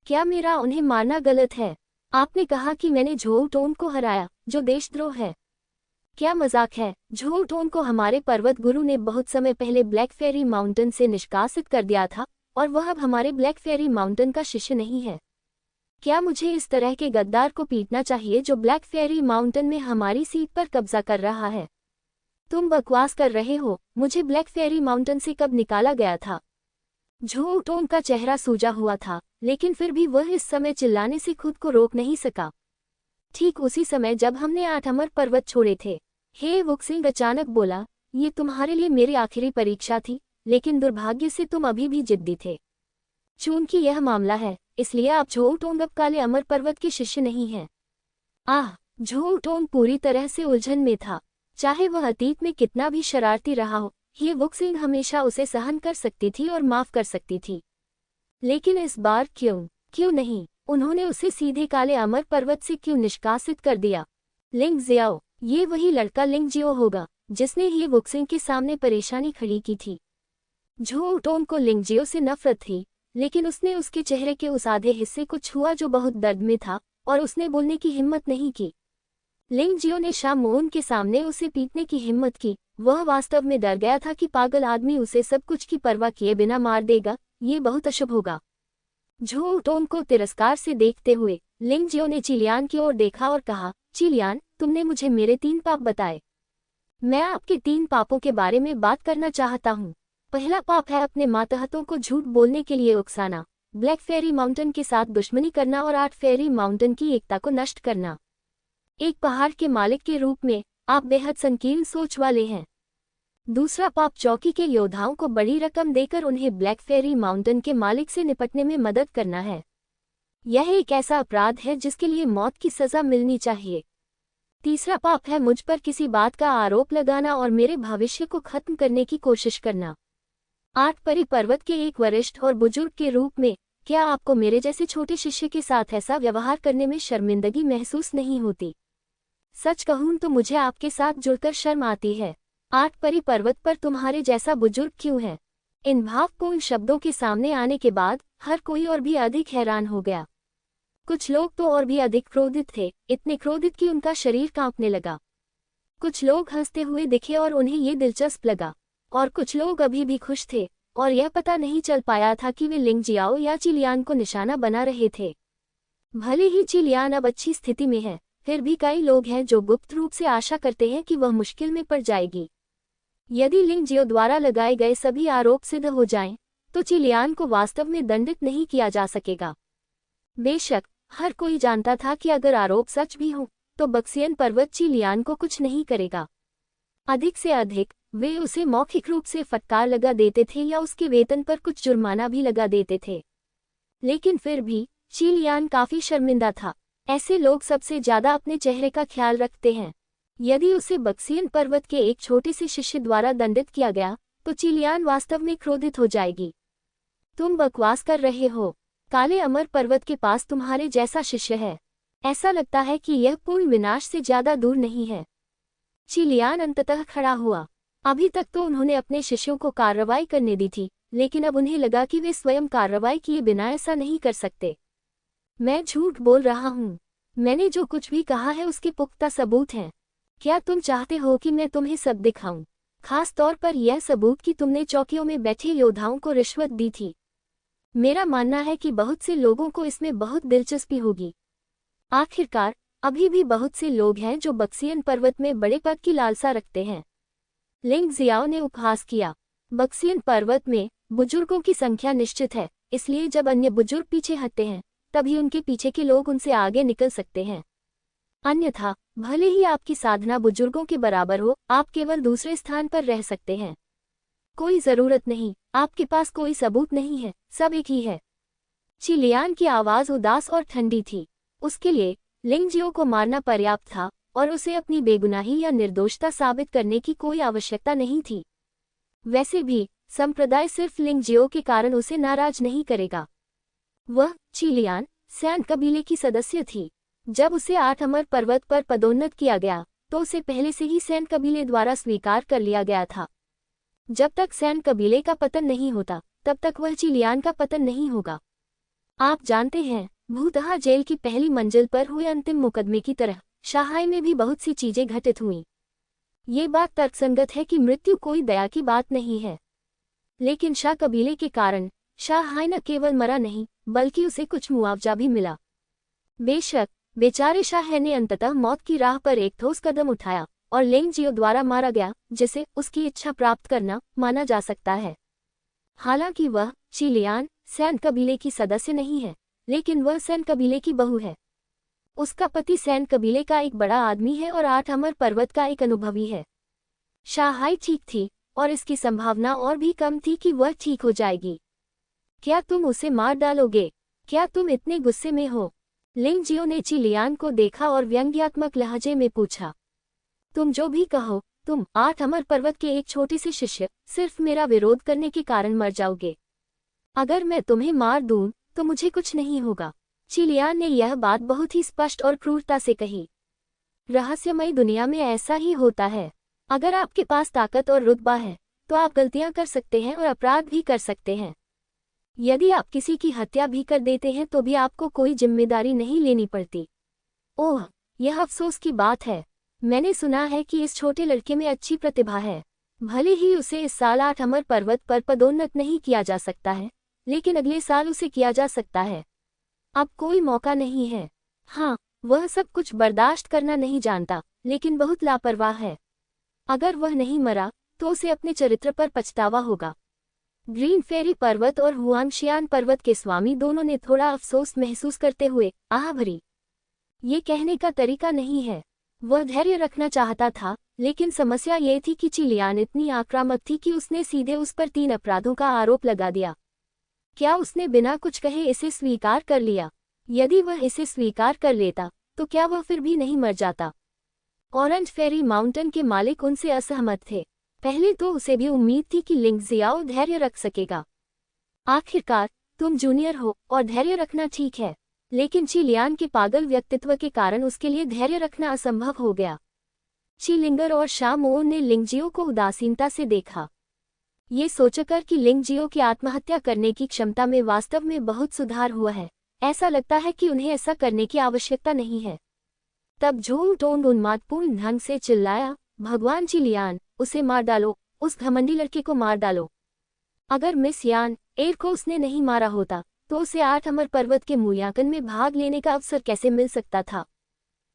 क्या मेरा उन्हें मारना गलत है? आपने कहा कि मैंने झोउटोन को हराया, जो देशद्रोह है। क्या मजाक है? झोउटोन को हमारे पर्वत गुरु ने बहुत समय पहले ब्लैक फेरी माउंटेन से निष्कासित कर दिया था और वह अब हमारे ब्लैक फेरी माउंटेन का शिष्य नहीं है। क्या मुझे इस तरह के गद्दार को पीटना चाहिए जो ब्लैक फेरी माउंटेन में हमारी सीट पर कब्जा कर रहा है? तुम बकवास कर रहे हो। मुझे ब्लैक फेरी माउंटेन से कब निकाला गया था? झोउटोन का चेहरा सूजा हुआ था, लेकिन फिर भी वह इस समय चिल्लाने से खुद को रोक नहीं सका। ठीक उसी समय जब हमने 8 अमर पर्वत छोड़े थे, हे वुक्सिंग अचानक बोला, ये तुम्हारे लिए मेरी आखिरी परीक्षा थी, लेकिन दुर्भाग्य से तुम अभी भी जिद्दी थे। चूंकि यह मामला है, इसलिए आप झोउटोंग अब काले अमर पर्वत के शिष्य नहीं हैं। आह, झोउटोंग पूरी तरह से उलझन में था। चाहे वह अतीत में कितना भी शरारती रहा हो, ये वुक्सिंग हमेशा उसे सहन कर सकती थी और माफ कर सकती थी। लेकिन इस बार क्यों नहीं? उन्होंने उसे सीधे काले अमर पर्वत से क्यों निष्कासित कर दिया? लिंग जियाओ, ये वही लड़का लिंग जियो होगा जिसने ही वुक्सिंग के सामने परेशानी खड़ी की थी। झोउटोंग को लिंग जियो से नफरत थी, लेकिन उसने उसके चेहरे के उस आधे हिस्से को छुआ जो बहुत दर्द में था, और उसने बोलने की हिम्मत नहीं की। लिंग जियो ने शामोन के सामने उसे पीटने की हिम्मत की। वह वास्तव में डर गया था कि पागल आदमी उसे सब कुछ की परवाह किए बिना मार देगा। ये बहुत अशुभ होगा। झोउटोंग को तिरस्कार से देखते हुए लिंग जियो ने चिलियान की ओर देखा और कहा, चिलियान, तुमने मुझे मेरे 3 पाप बताए। मैं आपके 3 पापों के बारे में बात करना चाहता हूँ। पहला पाप है अपने मातहतों को झूठ बोलने के लिए उकसाना, ब्लैक फेरी माउंटेन के साथ दुश्मनी करना और 8 फेरी माउंटेन की एकता को नष्ट करना। एक पहाड़ के मालिक के रूप में आप बेहद संकीर्ण सोच वाले हैं। दूसरा पाप चौकी के योद्धाओं को बड़ी रकम देकर उन्हें ब्लैक फेरी माउंटेन के मालिक से निपटने में मदद करना है। यह एक ऐसा अपराध है जिसके लिए मौत की सजा मिलनी चाहिए। तीसरा पाप है मुझ पर किसी बात का आरोप लगाना और मेरे भविष्य को खत्म करने की कोशिश करना। 8 परी पर्वत के एक वरिष्ठ और बुजुर्ग के रूप में क्या आपको मेरे जैसे छोटे शिष्य के साथ ऐसा व्यवहार करने में शर्मिंदगी महसूस नहीं होती? सच कहूं तो मुझे आपके साथ जुड़कर शर्म आती है। 8 परी पर्वत पर तुम्हारे जैसा बुजुर्ग क्यों है? इन भावपूर्ण शब्दों के सामने आने के बाद हर कोई और भी अधिक हैरान हो गया। कुछ लोग तो और भी अधिक क्रोधित थे, इतने क्रोधित कि उनका शरीर कांपने लगा। कुछ लोग हंसते हुए दिखे और उन्हें ये दिलचस्प लगा, और कुछ लोग अभी भी खुश थे और यह पता नहीं चल पाया था कि वे लिंग जियाओ या चिलियान को निशाना बना रहे थे। भले ही चिलियान अब अच्छी स्थिति में है, फिर भी कई लोग हैं जो गुप्त रूप से आशा करते हैं कि वह मुश्किल में पड़ जाएगी। यदि लिंग जियो द्वारा लगाए गए सभी आरोप सिद्ध हो जाएं, तो चिलियान को वास्तव में दंडित नहीं किया जा सकेगा। बेशक हर कोई जानता था कि अगर आरोप सच भी हो तो बक्सियन पर्वत चिलियान को कुछ नहीं करेगा। अधिक से अधिक वे उसे मौखिक रूप से फटकार लगा देते थे या उसके वेतन पर कुछ जुर्माना भी लगा देते थे। लेकिन फिर भी चिलियान काफी शर्मिंदा था। ऐसे लोग सबसे ज्यादा अपने चेहरे का ख्याल रखते हैं। यदि उसे बक्सियन पर्वत के एक छोटे से शिष्य द्वारा दंडित किया गया तो चिलियान वास्तव में क्रोधित हो जाएगी। तुम बकवास कर रहे हो। काले अमर पर्वत के पास तुम्हारे जैसा शिष्य है। ऐसा लगता है कि यह पूर्ण विनाश से ज्यादा दूर नहीं है। चिलियान अंततः खड़ा हुआ। अभी तक तो उन्होंने अपने शिष्यों को कार्रवाई करने दी थी, लेकिन अब उन्हें लगा कि वे स्वयं कार्रवाई किए बिना ऐसा नहीं कर सकते। मैं झूठ बोल रहा हूँ। मैंने जो कुछ भी कहा है उसके पुख्ता सबूत हैं। क्या तुम चाहते हो कि मैं तुम्हें सब दिखाऊं? खास तौर पर यह सबूत कि तुमने चौकियों में बैठे योद्धाओं को रिश्वत दी थी। मेरा मानना है कि बहुत से लोगों को इसमें बहुत दिलचस्पी होगी। आखिरकार अभी भी बहुत से लोग हैं जो बक्सियन पर्वत में बड़े पद की लालसा रखते हैं। लिंग जियाओ ने उपहास किया। बक्सियन पर्वत में बुजुर्गों की संख्या निश्चित है, इसलिए जब अन्य बुजुर्ग पीछे हटते हैं तभी उनके पीछे के लोग उनसे आगे निकल सकते हैं। अन्यथा भले ही आपकी साधना बुजुर्गों के बराबर हो, आप केवल दूसरे स्थान पर रह सकते हैं। कोई जरूरत नहीं, आपके पास कोई सबूत नहीं है, सब एक ही है। चिलियान की आवाज उदास और ठंडी थी। उसके लिए लिंग जियो को मारना पर्याप्त था और उसे अपनी बेगुनाही या निर्दोषता साबित करने की कोई आवश्यकता नहीं थी। वैसे भी संप्रदाय सिर्फ लिंग जियो के कारण उसे नाराज नहीं करेगा। वह चिलियान सैन कबीले की सदस्य थी। जब उसे 8 अमर पर्वत पर पदोन्नत किया गया तो उसे पहले से ही सैन कबीले द्वारा स्वीकार कर लिया गया था। जब तक सैन कबीले का पतन नहीं होता तब तक वह चिलियान का पतन नहीं होगा। आप जानते हैं, भूतहा जेल की पहली मंजिल पर हुए अंतिम मुकदमे की तरह शाहाई में भी बहुत सी चीजें घटित हुईं। ये बात तर्कसंगत है कि मृत्यु कोई दया की बात नहीं है, लेकिन शाह कबीले के कारण शाहाई न केवल मरा नहीं बल्कि उसे कुछ मुआवजा भी मिला। बेशक बेचारे शाह ने अंततः मौत की राह पर एक ठोस कदम उठाया और लिंग जियो द्वारा मारा गया, जिसे उसकी इच्छा प्राप्त करना माना जा सकता है। हालांकि वह चिलियान सैन कबीले की सदस्य नहीं है, लेकिन वह सैन कबीले की बहू है। उसका पति सैन कबीले का एक बड़ा आदमी है और 8 अमर पर्वत का एक अनुभवी है। शाहाई ठीक थी और इसकी संभावना और भी कम थी कि वह ठीक हो जाएगी। क्या तुम उसे मार डालोगे? क्या तुम इतने गुस्से में हो? लिंग जियो ने ची लियान को देखा और व्यंग्यात्मक लहजे में पूछा। तुम जो भी कहो, तुम 8 अमर पर्वत के एक छोटे से शिष्य सिर्फ मेरा विरोध करने के कारण मर जाओगे। अगर मैं तुम्हें मार दूं तो मुझे कुछ नहीं होगा। ची लियान ने यह बात बहुत ही स्पष्ट और क्रूरता से कही। रहस्यमयी दुनिया में ऐसा ही होता है। अगर आपके पास ताकत और रुतबा है तो आप गलतियां कर सकते हैं और अपराध भी कर सकते हैं। यदि आप किसी की हत्या भी कर देते हैं तो भी आपको कोई जिम्मेदारी नहीं लेनी पड़ती। ओह, यह अफसोस की बात है। मैंने सुना है कि इस छोटे लड़के में अच्छी प्रतिभा है। भले ही उसे इस साल 8 अमर पर्वत पर पदोन्नत नहीं किया जा सकता है, लेकिन अगले साल उसे किया जा सकता है। अब कोई मौका नहीं है। हाँ, वह सब कुछ बर्दाश्त करना नहीं जानता, लेकिन बहुत लापरवाह है। अगर वह नहीं मरा तो उसे अपने चरित्र पर पछतावा होगा। ग्रीन फेरी पर्वत और हुआंगशियान पर्वत के स्वामी दोनों ने थोड़ा अफसोस महसूस करते हुए आह भरी। ये कहने का तरीका नहीं है। वह धैर्य रखना चाहता था, लेकिन समस्या ये थी कि ची लियान इतनी आक्रामक थी कि उसने सीधे उस पर 3 अपराधों का आरोप लगा दिया। क्या उसने बिना कुछ कहे इसे स्वीकार कर लिया? यदि वह इसे स्वीकार कर लेता तो क्या वह फिर भी नहीं मर जाता? ऑरेंज फेरी माउंटेन के मालिक उनसे असहमत थे। पहले तो उसे भी उम्मीद थी कि लिंग जियाओ धैर्य रख सकेगा। आखिरकार तुम जूनियर हो और धैर्य रखना ठीक है, लेकिन ची लियान के पागल व्यक्तित्व के कारण उसके लिए धैर्य रखना असंभव हो गया। ची लिंगर और शामोन ने लिंगजियो को उदासीनता से देखा। ये सोचकर कि लिंगजियो की आत्महत्या करने की क्षमता में वास्तव में बहुत सुधार हुआ है, ऐसा लगता है कि उन्हें ऐसा करने की आवश्यकता नहीं है। तब झूम टोंग उन्मादपूर्ण ढंग से चिल्लाया, भगवान ची लियान, उसे मार डालो, उस घमंडी लड़के को मार डालो। अगर मिस यान एर को उसने नहीं मारा होता तो उसे 8 अमर पर्वत के मूल्यांकन में भाग लेने का अवसर कैसे मिल सकता था?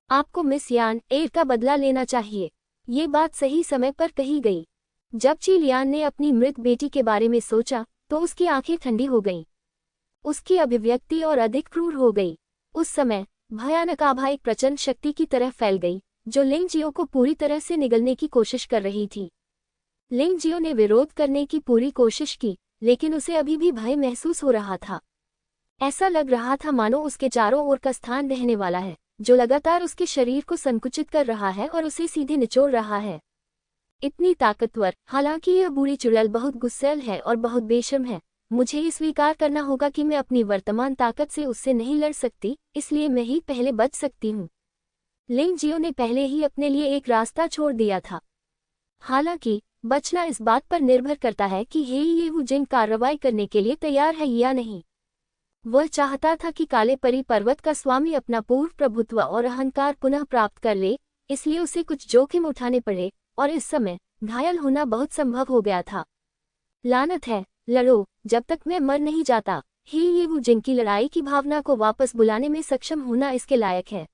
आपको मिस यान एर का बदला लेना चाहिए। ये बात सही समय पर कही गई। जब ची लियान ने अपनी मृत बेटी के बारे में सोचा तो उसकी आंखें ठंडी हो गईं। उसकी अभिव्यक्ति और अधिक क्रूर हो गई। उस समय भयानक आभा एक प्रचंड शक्ति की तरह फैल गई, जो लिंग जियो को पूरी तरह से निगलने की कोशिश कर रही थी। लिंग जियो ने विरोध करने की पूरी कोशिश की, लेकिन उसे अभी भी भय महसूस हो रहा था। ऐसा लग रहा था मानो उसके चारों ओर का स्थान रहने वाला है, जो लगातार उसके शरीर को संकुचित कर रहा है और उसे सीधे निचोड़ रहा है। इतनी ताकतवर, हालांकि यह बूढ़ी चुड़ैल बहुत गुस्सैल है और बहुत बेशर्म है। मुझे ये स्वीकार करना होगा कि मैं अपनी वर्तमान ताकत से उससे नहीं लड़ सकती, इसलिए मैं ही पहले बच सकती हूँ। लिंग जियो ने पहले ही अपने लिए एक रास्ता छोड़ दिया था। हालांकि बचना इस बात पर निर्भर करता है कि हे ये वो जिन कार्रवाई करने के लिए तैयार है या नहीं। वह चाहता था कि काले परी पर्वत का स्वामी अपना पूर्व प्रभुत्व और अहंकार पुनः प्राप्त कर ले, इसलिए उसे कुछ जोखिम उठाने पड़े, और इस समय घायल होना बहुत संभव हो गया था। लानत है, लड़ो जब तक मैं मर नहीं जाता। ही ये वो जिनकी लड़ाई की भावना को वापस बुलाने में सक्षम होना इसके लायक है।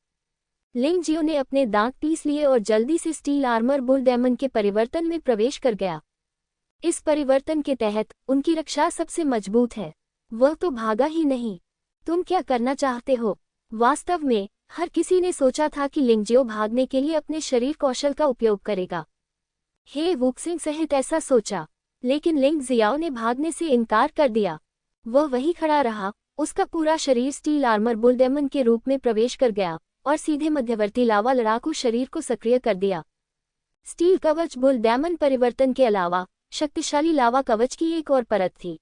लिंग जियो ने अपने दांत पीस लिए और जल्दी से स्टील आर्मर बुल डेमन के परिवर्तन में प्रवेश कर गया। इस परिवर्तन के तहत उनकी रक्षा सबसे मजबूत है। वह तो भागा ही नहीं। तुम क्या करना चाहते हो? वास्तव में हर किसी ने सोचा था कि लिंग जियो भागने के लिए अपने शरीर कौशल का उपयोग करेगा। हे वुक्सिंग सहित ऐसा सोचा, लेकिन लिंग जियाओ ने भागने से इनकार कर दिया। वह वहीं खड़ा रहा, उसका पूरा शरीर स्टील आर्मर बुल डेमन के रूप में प्रवेश कर गया और सीधे मध्यवर्ती लावा लड़ाकू शरीर को सक्रिय कर दिया। स्टील कवच बुल डेमन परिवर्तन के अलावा शक्तिशाली लावा कवच की एक और परत थी।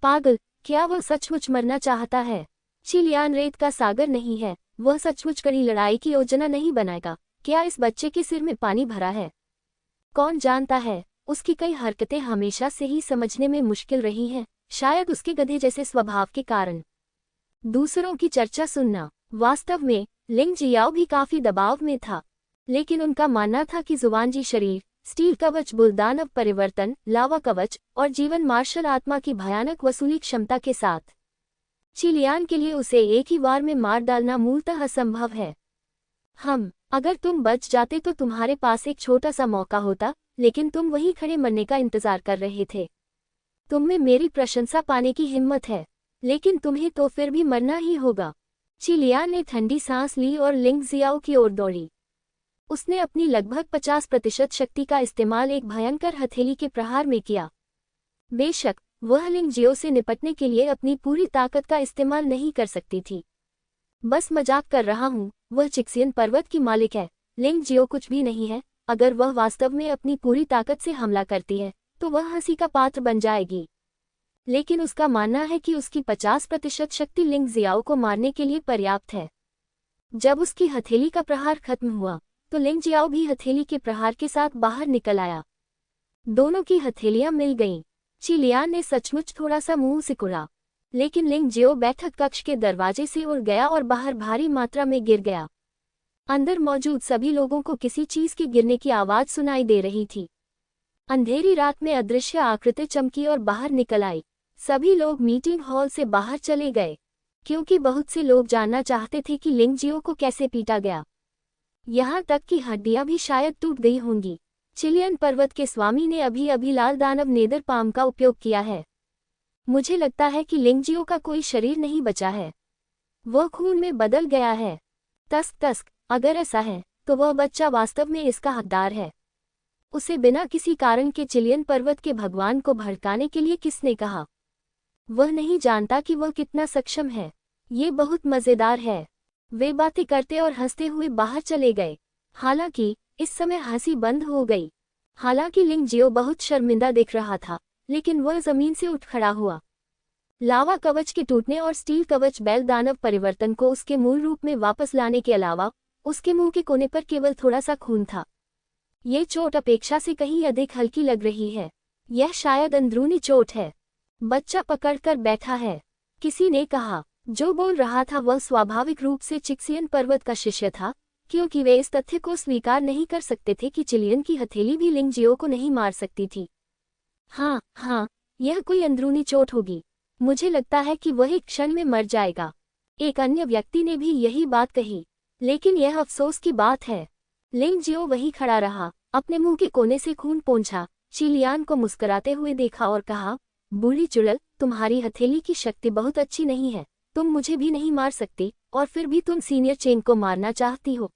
पागल, क्या वह सचमुच मरना चाहता है? ची लियान रेत का सागर नहीं है, वह सचमुच कड़ी लड़ाई की योजना नहीं बनाएगा। क्या इस बच्चे के सिर में पानी भरा है? कौन जानता है, उसकी कई हरकतें हमेशा से ही समझने में मुश्किल रही हैं, शायद उसके गधे जैसे स्वभाव के कारण। दूसरों की चर्चा सुनना। वास्तव में लिंग जियाओ भी काफी दबाव में था, लेकिन उनका मानना था कि जुवानजी शरीर, स्टील कवच बुलदानव परिवर्तन, लावा कवच और जीवन मार्शल आत्मा की भयानक वसूली क्षमता के साथ ची लियान के लिए उसे एक ही बार में मार डालना मूलतः असंभव है। अगर तुम बच जाते तो तुम्हारे पास एक छोटा सा मौका होता, लेकिन तुम वहीं खड़े मरने का इंतजार कर रहे थे। तुम में मेरी प्रशंसा पाने की हिम्मत है, लेकिन तुम्हें तो फिर भी मरना ही होगा। ची लियान ने ठंडी सांस ली और लिंग जियाओ की ओर दौड़ी। उसने अपनी लगभग 50% शक्ति का इस्तेमाल एक भयंकर हथेली के प्रहार में किया। बेशक वह लिंग जियो से निपटने के लिए अपनी पूरी ताकत का इस्तेमाल नहीं कर सकती थी। बस मजाक कर रहा हूँ, वह चिक्सियन पर्वत की मालिक है। लिंग जियो कुछ भी नहीं है। अगर वह वास्तव में अपनी पूरी ताकत से हमला करती है तो वह हंसी का पात्र बन जाएगी। लेकिन उसका मानना है कि उसकी 50% शक्ति लिंग जियाओ को मारने के लिए पर्याप्त है। जब उसकी हथेली का प्रहार खत्म हुआ तो लिंग जियाओ भी हथेली के प्रहार के साथ बाहर निकल आया। दोनों की हथेलियां मिल गईं। चिलियान ने सचमुच थोड़ा सा मुंह सिकुड़ा, लेकिन लिंग जियो बैठक कक्ष के दरवाजे से उड़ गया और बाहर भारी मात्रा में गिर गया। अंदर मौजूद सभी लोगों को किसी चीज के गिरने की आवाज सुनाई दे रही थी। अंधेरी रात में अदृश्य आकृति चमकी और बाहर निकल आई। सभी लोग मीटिंग हॉल से बाहर चले गए, क्योंकि बहुत से लोग जानना चाहते थे कि लिंग जियो को कैसे पीटा गया। यहाँ तक कि हड्डियां भी शायद टूट गई होंगी। चिलियन पर्वत के स्वामी ने अभी अभी लाल दानव नेदर पाम का उपयोग किया है। मुझे लगता है कि लिंग जियो का कोई शरीर नहीं बचा है, वह खून में बदल गया है। तस्क, अगर ऐसा है तो वह बच्चा वास्तव में इसका हकदार है। उसे बिना किसी कारण के चिलियन पर्वत के भगवान को भड़काने के लिए किसने कहा? वह नहीं जानता कि वह कितना सक्षम है। ये बहुत मजेदार है। वे बातें करते और हंसते हुए बाहर चले गए। हालांकि इस समय हंसी बंद हो गई। हालांकि लिंग जियो बहुत शर्मिंदा दिख रहा था, लेकिन वह जमीन से उठ खड़ा हुआ। लावा कवच के टूटने और स्टील कवच बैल दानव परिवर्तन को उसके मूल रूप में वापस लाने के अलावा उसके मुंह के कोने पर केवल थोड़ा सा खून था। ये चोट अपेक्षा से कहीं अधिक हल्की लग रही है। यह शायद अंदरूनी चोट है। बच्चा पकड़कर बैठा है, किसी ने कहा। जो बोल रहा था वह स्वाभाविक रूप से चिक्सियन पर्वत का शिष्य था, क्योंकि वे इस तथ्य को स्वीकार नहीं कर सकते थे कि चिलियन की हथेली भी लिंग जियो को नहीं मार सकती थी। हाँ, यह कोई अंदरूनी चोट होगी। मुझे लगता है कि वह एक क्षण में मर जाएगा। एक अन्य व्यक्ति ने भी यही बात कही, लेकिन यह अफसोस की बात है। लिंग जियो वहीं खड़ा रहा, अपने मुंह के कोने से खून पोंछा, चिलियान को मुस्कुराते हुए देखा और कहा, बूढ़ी चुड़ैल, तुम्हारी हथेली की शक्ति बहुत अच्छी नहीं है। तुम मुझे भी नहीं मार सकती, और फिर भी तुम सीनियर चेन को मारना चाहती हो।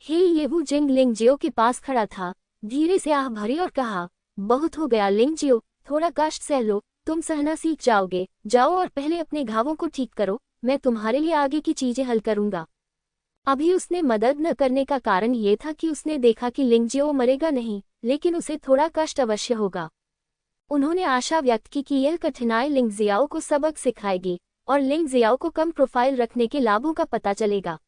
ये वू जिंग लिंग जियो के पास खड़ा था, धीरे से आह भरी और कहा, बहुत हो गया लिंग जियो, थोड़ा कष्ट सह लो, तुम सहना सीख जाओगे। जाओ और पहले अपने घावों को ठीक करो, मैं तुम्हारे लिए आगे की चीजें हल करूंगा। अभी उसने मदद न करने का कारण ये था कि उसने देखा कि लिंग जियो मरेगा नहीं, लेकिन उसे थोड़ा कष्ट अवश्य होगा। उन्होंने आशा व्यक्त की कि यह कठिनाई लिंग जियाओ को सबक सिखाएगी और लिंग जियाओ को कम प्रोफाइल रखने के लाभों का पता चलेगा।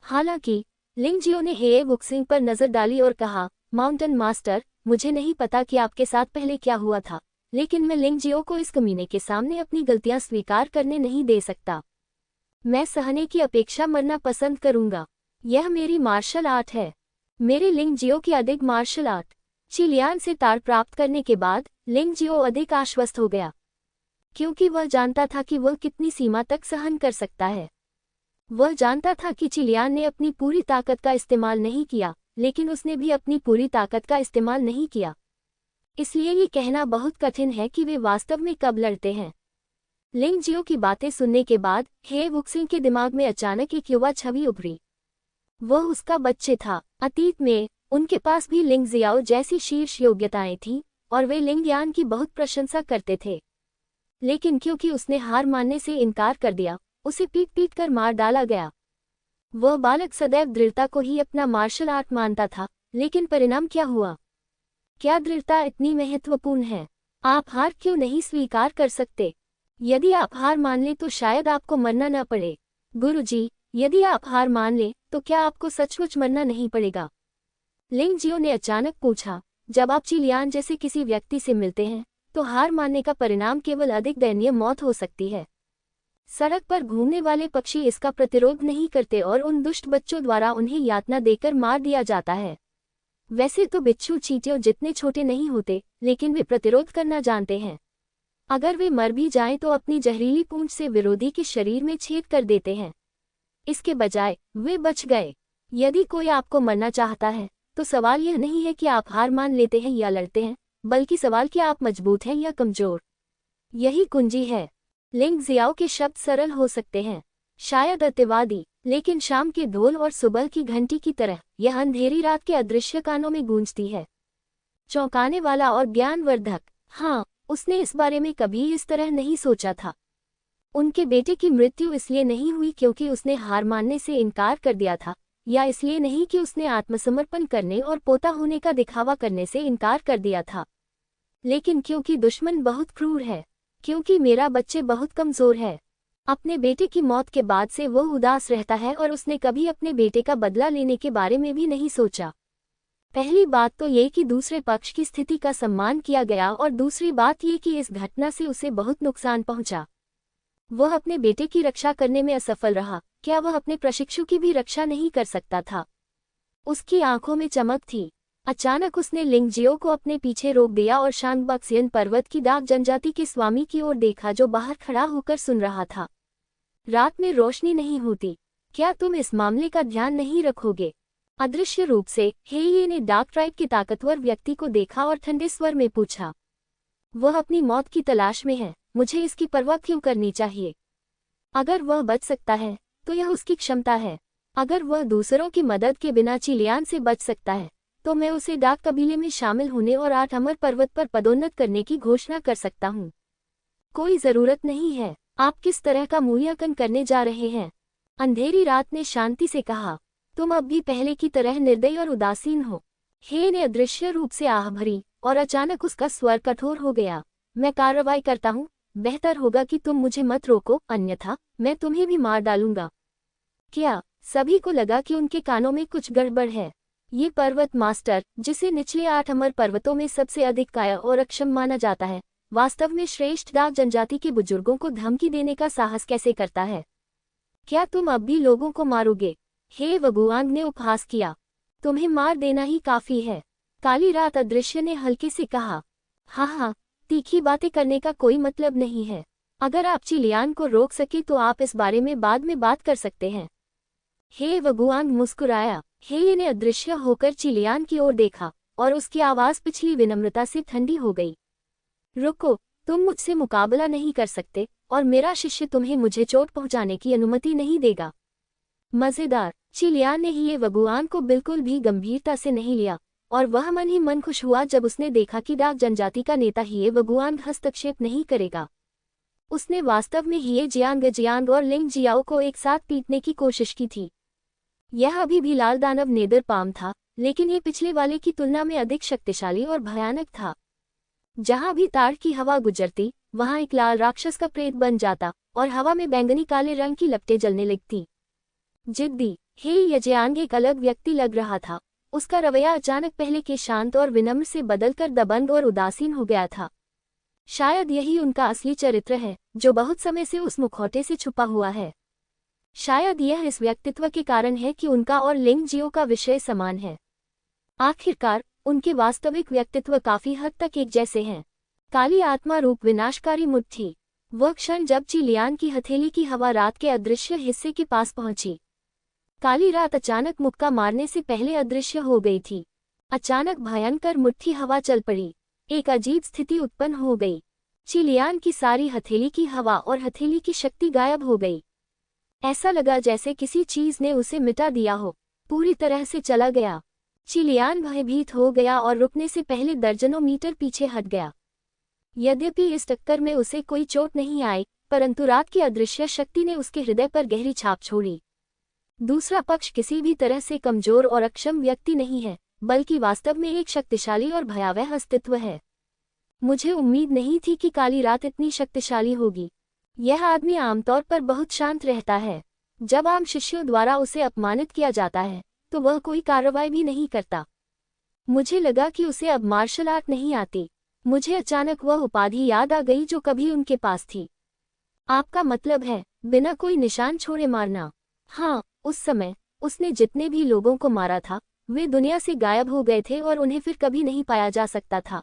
हालांकि लिंग जियो ने हे वुक्सिंग पर नजर डाली और कहा, माउंटेन मास्टर, मुझे नहीं पता कि आपके साथ पहले क्या हुआ था, लेकिन मैं लिंग जियो को इस कमीने के सामने अपनी गलतियां स्वीकार करने नहीं दे सकता। मैं सहने की अपेक्षा मरना पसंद करूंगा। यह मेरी मार्शल आर्ट है, मेरे लिंग जियो की अधिक मार्शल आर्ट। चिलियान से ताड़ प्राप्त करने के बाद लिंग जियो अधिक आश्वस्त हो गया, क्योंकि वह जानता था कि वह कितनी सीमा तक सहन कर सकता है। वह जानता था कि चिलियान ने अपनी पूरी ताकत का इस्तेमाल नहीं किया, लेकिन उसने भी अपनी पूरी ताकत का इस्तेमाल नहीं किया। इसलिए ये कहना बहुत कठिन है कि वे वास्तव में कब लड़ते हैं। लिंग जियो की बातें सुनने के बाद हे वुक्सिंग के दिमाग में अचानक एक युवा छवि उभरी। वह उसका बच्चे था। अतीत में उनके पास भी लिंग जियाओ जैसी शीर्ष योग्यताएं थीं और वे लिंग यान की बहुत प्रशंसा करते थे। लेकिन क्योंकि उसने हार मानने से इनकार कर दिया, उसे पीट कर मार डाला गया। वह बालक सदैव दृढ़ता को ही अपना मार्शल आर्ट मानता था, लेकिन परिणाम क्या हुआ? क्या दृढ़ता इतनी महत्वपूर्ण है? आप हार क्यों नहीं स्वीकार कर सकते? यदि आप हार मान ले तो शायद आपको मरना न पड़े। गुरुजी, यदि आप हार मान ले तो क्या आपको सचमुच मरना नहीं पड़ेगा? लिंग जियो ने अचानक पूछा। जब आप चिलियान जैसे किसी व्यक्ति से मिलते हैं तो हार मानने का परिणाम केवल अधिक दयनीय मौत हो सकती है। सड़क पर घूमने वाले पक्षी इसका प्रतिरोध नहीं करते और उन दुष्ट बच्चों द्वारा उन्हें यातना देकर मार दिया जाता है। वैसे तो बिच्छू चींटियों जितने छोटे नहीं होते, लेकिन वे प्रतिरोध करना जानते हैं। अगर वे मर भी जाएं तो अपनी जहरीली पूंछ से विरोधी के शरीर में छेद कर देते हैं। इसके बजाय वे बच गए। यदि कोई आपको मरना चाहता है तो सवाल यह नहीं है कि आप हार मान लेते हैं या लड़ते हैं, बल्कि सवाल कि आप मजबूत हैं या कमजोर। यही कुंजी है। लिंग जियाओ के शब्द सरल हो सकते हैं, शायद अतिवादी, लेकिन शाम के ढोल और सुबह की घंटी की तरह यह अंधेरी रात के अदृश्य कानों में गूंजती है। चौंकाने वाला और ज्ञानवर्धक। हाँ, उसने इस बारे में कभी इस तरह नहीं सोचा था। उनके बेटे की मृत्यु इसलिए नहीं हुई क्योंकि उसने हार मानने से इनकार कर दिया था, या इसलिए नहीं कि उसने आत्मसमर्पण करने और पोता होने का दिखावा करने से इनकार कर दिया था, लेकिन क्योंकि दुश्मन बहुत क्रूर है, क्योंकि मेरा बच्चे बहुत कमजोर है। अपने बेटे की मौत के बाद से वो उदास रहता है और उसने कभी अपने बेटे का बदला लेने के बारे में भी नहीं सोचा। पहली बात तो ये कि दूसरे पक्ष की स्थिति का सम्मान किया गया, और दूसरी बात ये कि इस घटना से उसे बहुत नुकसान पहुंचा। वह अपने बेटे की रक्षा करने में असफल रहा। क्या वह अपने प्रशिक्षु की भी रक्षा नहीं कर सकता था? उसकी आंखों में चमक थी। अचानक उसने लिंगजियो को अपने पीछे रोक दिया और शांगबक्सियन पर्वत की डाक जनजाति के स्वामी की ओर देखा, जो बाहर खड़ा होकर सुन रहा था। रात में रोशनी नहीं होती, क्या तुम इस मामले का ध्यान नहीं रखोगे? अदृश्य रूप से हेये ने डार्क ट्राइब के ताकतवर व्यक्ति को देखा और ठंडे स्वर में पूछा। वह अपनी मौत की तलाश में है, मुझे इसकी परवाह क्यों करनी चाहिए? अगर वह बच सकता है तो यह उसकी क्षमता है। अगर वह दूसरों की मदद के बिना चिलियान से बच सकता है तो मैं उसे डाक कबीले में शामिल होने और 8 अमर पर्वत पर पदोन्नत करने की घोषणा कर सकता हूँ। कोई जरूरत नहीं है। आप किस तरह का मूल्यांकन करने जा रहे हैं? अंधेरी रात ने शांति से कहा। तुम अब भी पहले की तरह निर्दयी और उदासीन हो। हे ने अदृश्य रूप से आह भरी और अचानक उसका स्वर कठोर हो गया। मैं कार्रवाई करता हूँ। बेहतर होगा कि तुम मुझे मत रोको, अन्यथा मैं तुम्हें भी मार डालूंगा। क्या? सभी को लगा कि उनके कानों में कुछ गड़बड़ है। ये पर्वत मास्टर, जिसे निचले 8 अमर पर्वतों में सबसे अधिक काया और अक्षम माना जाता है, वास्तव में श्रेष्ठ डाक जनजाति के बुजुर्गों को धमकी देने का साहस कैसे करता है? क्या तुम अब भी लोगों को मारोगे? हे वगुआंग ने उपहास किया। तुम्हें मार देना ही काफी है। काली रात अदृश्य ने हल्के से कहा। हाँ, तीखी बातें करने का कोई मतलब नहीं है। अगर आप चिलियान को रोक सके तो आप इस बारे में बाद में बात कर सकते हैं। हे वगुआंग मुस्कुराया। हे ने अदृश्य होकर चिलियान की ओर देखा और उसकी आवाज पिछली विनम्रता से ठंडी हो गई। रुको, तुम मुझसे मुकाबला नहीं कर सकते और मेरा शिष्य तुम्हें मुझे चोट पहुंचाने की अनुमति नहीं देगा। मजेदार। चिलियान ने ये वगुआंग को बिल्कुल भी गंभीरता से नहीं लिया और वह मन ही मन खुश हुआ जब उसने देखा कि डाक जनजाति का नेता हिये वगुआंग हस्तक्षेप नहीं करेगा। उसने वास्तव में हिये जियांग और लिंग जियाओ को एक साथ पीटने की कोशिश की थी। यह अभी भी लाल दानव नेदर पाम था, लेकिन ये पिछले वाले की तुलना में अधिक शक्तिशाली और भयानक था। जहां भी ताड़ की हवा गुजरती, वहां एक लाल राक्षस का प्रेत बन जाता और हवा में बैंगनी काले रंग की लपटें जलने लगती। जिद्दी हे यजियांग एक अलग व्यक्ति लग रहा था। उसका रवैया अचानक पहले के शांत और विनम्र से बदलकर दबंग और उदासीन हो गया था। शायद यही उनका असली चरित्र है, जो बहुत समय से उस मुखौटे से छुपा हुआ है। शायद यह इस व्यक्तित्व के कारण है कि उनका और लिंग जियो का विषय समान है। आखिरकार उनके वास्तविक व्यक्तित्व काफी हद तक एक जैसे हैं। काली आत्मा रूप विनाशकारी मुठ थी। वह क्षण जब चिलियान की हथेली की हवा रात के अदृश्य हिस्से के पास पहुंची। काली रात अचानक मुक्का मारने से पहले अदृश्य हो गई थी। अचानक भयंकर मुट्ठी हवा चल पड़ी। एक अजीब स्थिति उत्पन्न हो गई। चिलियान की सारी हथेली की हवा और हथेली की शक्ति गायब हो गई। ऐसा लगा जैसे किसी चीज ने उसे मिटा दिया हो, पूरी तरह से चला गया। चिलियान भयभीत हो गया और रुकने से पहले दर्जनों मीटर पीछे हट गया। यद्यपि इस टक्कर में उसे कोई चोट नहीं आई, परंतु रात की अदृश्य शक्ति ने उसके हृदय पर गहरी छाप छोड़ी। दूसरा पक्ष किसी भी तरह से कमजोर और अक्षम व्यक्ति नहीं है, बल्कि वास्तव में एक शक्तिशाली और भयावह अस्तित्व है। मुझे उम्मीद नहीं थी कि काली रात इतनी शक्तिशाली होगी। यह आदमी आमतौर पर बहुत शांत रहता है। जब आम शिष्यों द्वारा उसे अपमानित किया जाता है तो वह कोई कार्रवाई भी नहीं करता। मुझे लगा कि उसे अब मार्शल आर्ट नहीं आती। मुझे अचानक वह उपाधि याद आ गई जो कभी उनके पास थी। आपका मतलब है बिना कोई निशान छोड़े मारना? हाँ, उस समय उसने जितने भी लोगों को मारा था वे दुनिया से गायब हो गए थे और उन्हें फिर कभी नहीं पाया जा सकता था।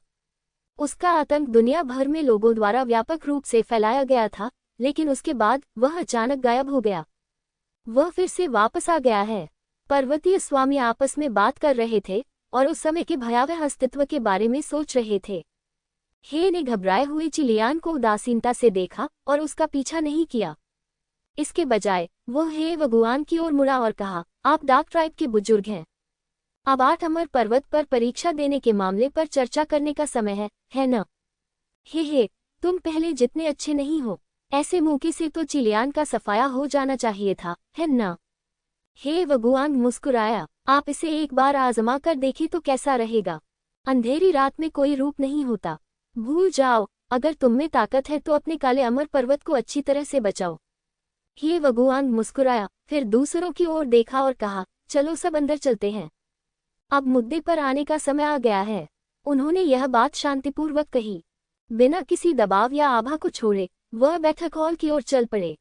उसका आतंक दुनिया भर में लोगों द्वारा व्यापक रूप से फैलाया गया था, लेकिन उसके बाद वह अचानक गायब हो गया। वह फिर से वापस आ गया है। पर्वतीय स्वामी आपस में बात कर रहे थे और उस समय के भयावह अस्तित्व के बारे में सोच रहे थे। हे ने घबराए हुए चिलियान को उदासीनता से देखा और उसका पीछा नहीं किया। इसके बजाय वह हे वगुआन की ओर मुड़ा और कहा, आप डार्क ट्राइब के बुजुर्ग हैं। अब 8 अमर पर्वत पर परीक्षा देने के मामले पर चर्चा करने का समय है न? हे, तुम पहले जितने अच्छे नहीं हो। ऐसे मौके से तो चिलियान का सफाया हो जाना चाहिए था, है न? हे वगुआन मुस्कुराया, आप इसे एक बार आजमा कर देखें तो कैसा रहेगा। अंधेरी रात में कोई रूप नहीं होता। भूल जाओ, अगर तुममें ताकत है तो अपने काले अमर पर्वत को अच्छी तरह से बचाओ। हे वगुआन मुस्कुराया, फिर दूसरों की ओर देखा और कहा, चलो सब अंदर चलते हैं। अब मुद्दे पर आने का समय आ गया है। उन्होंने यह बात शांतिपूर्वक कही, बिना किसी दबाव या आभा को छोड़े। वह बैठक हॉल की ओर चल पड़े।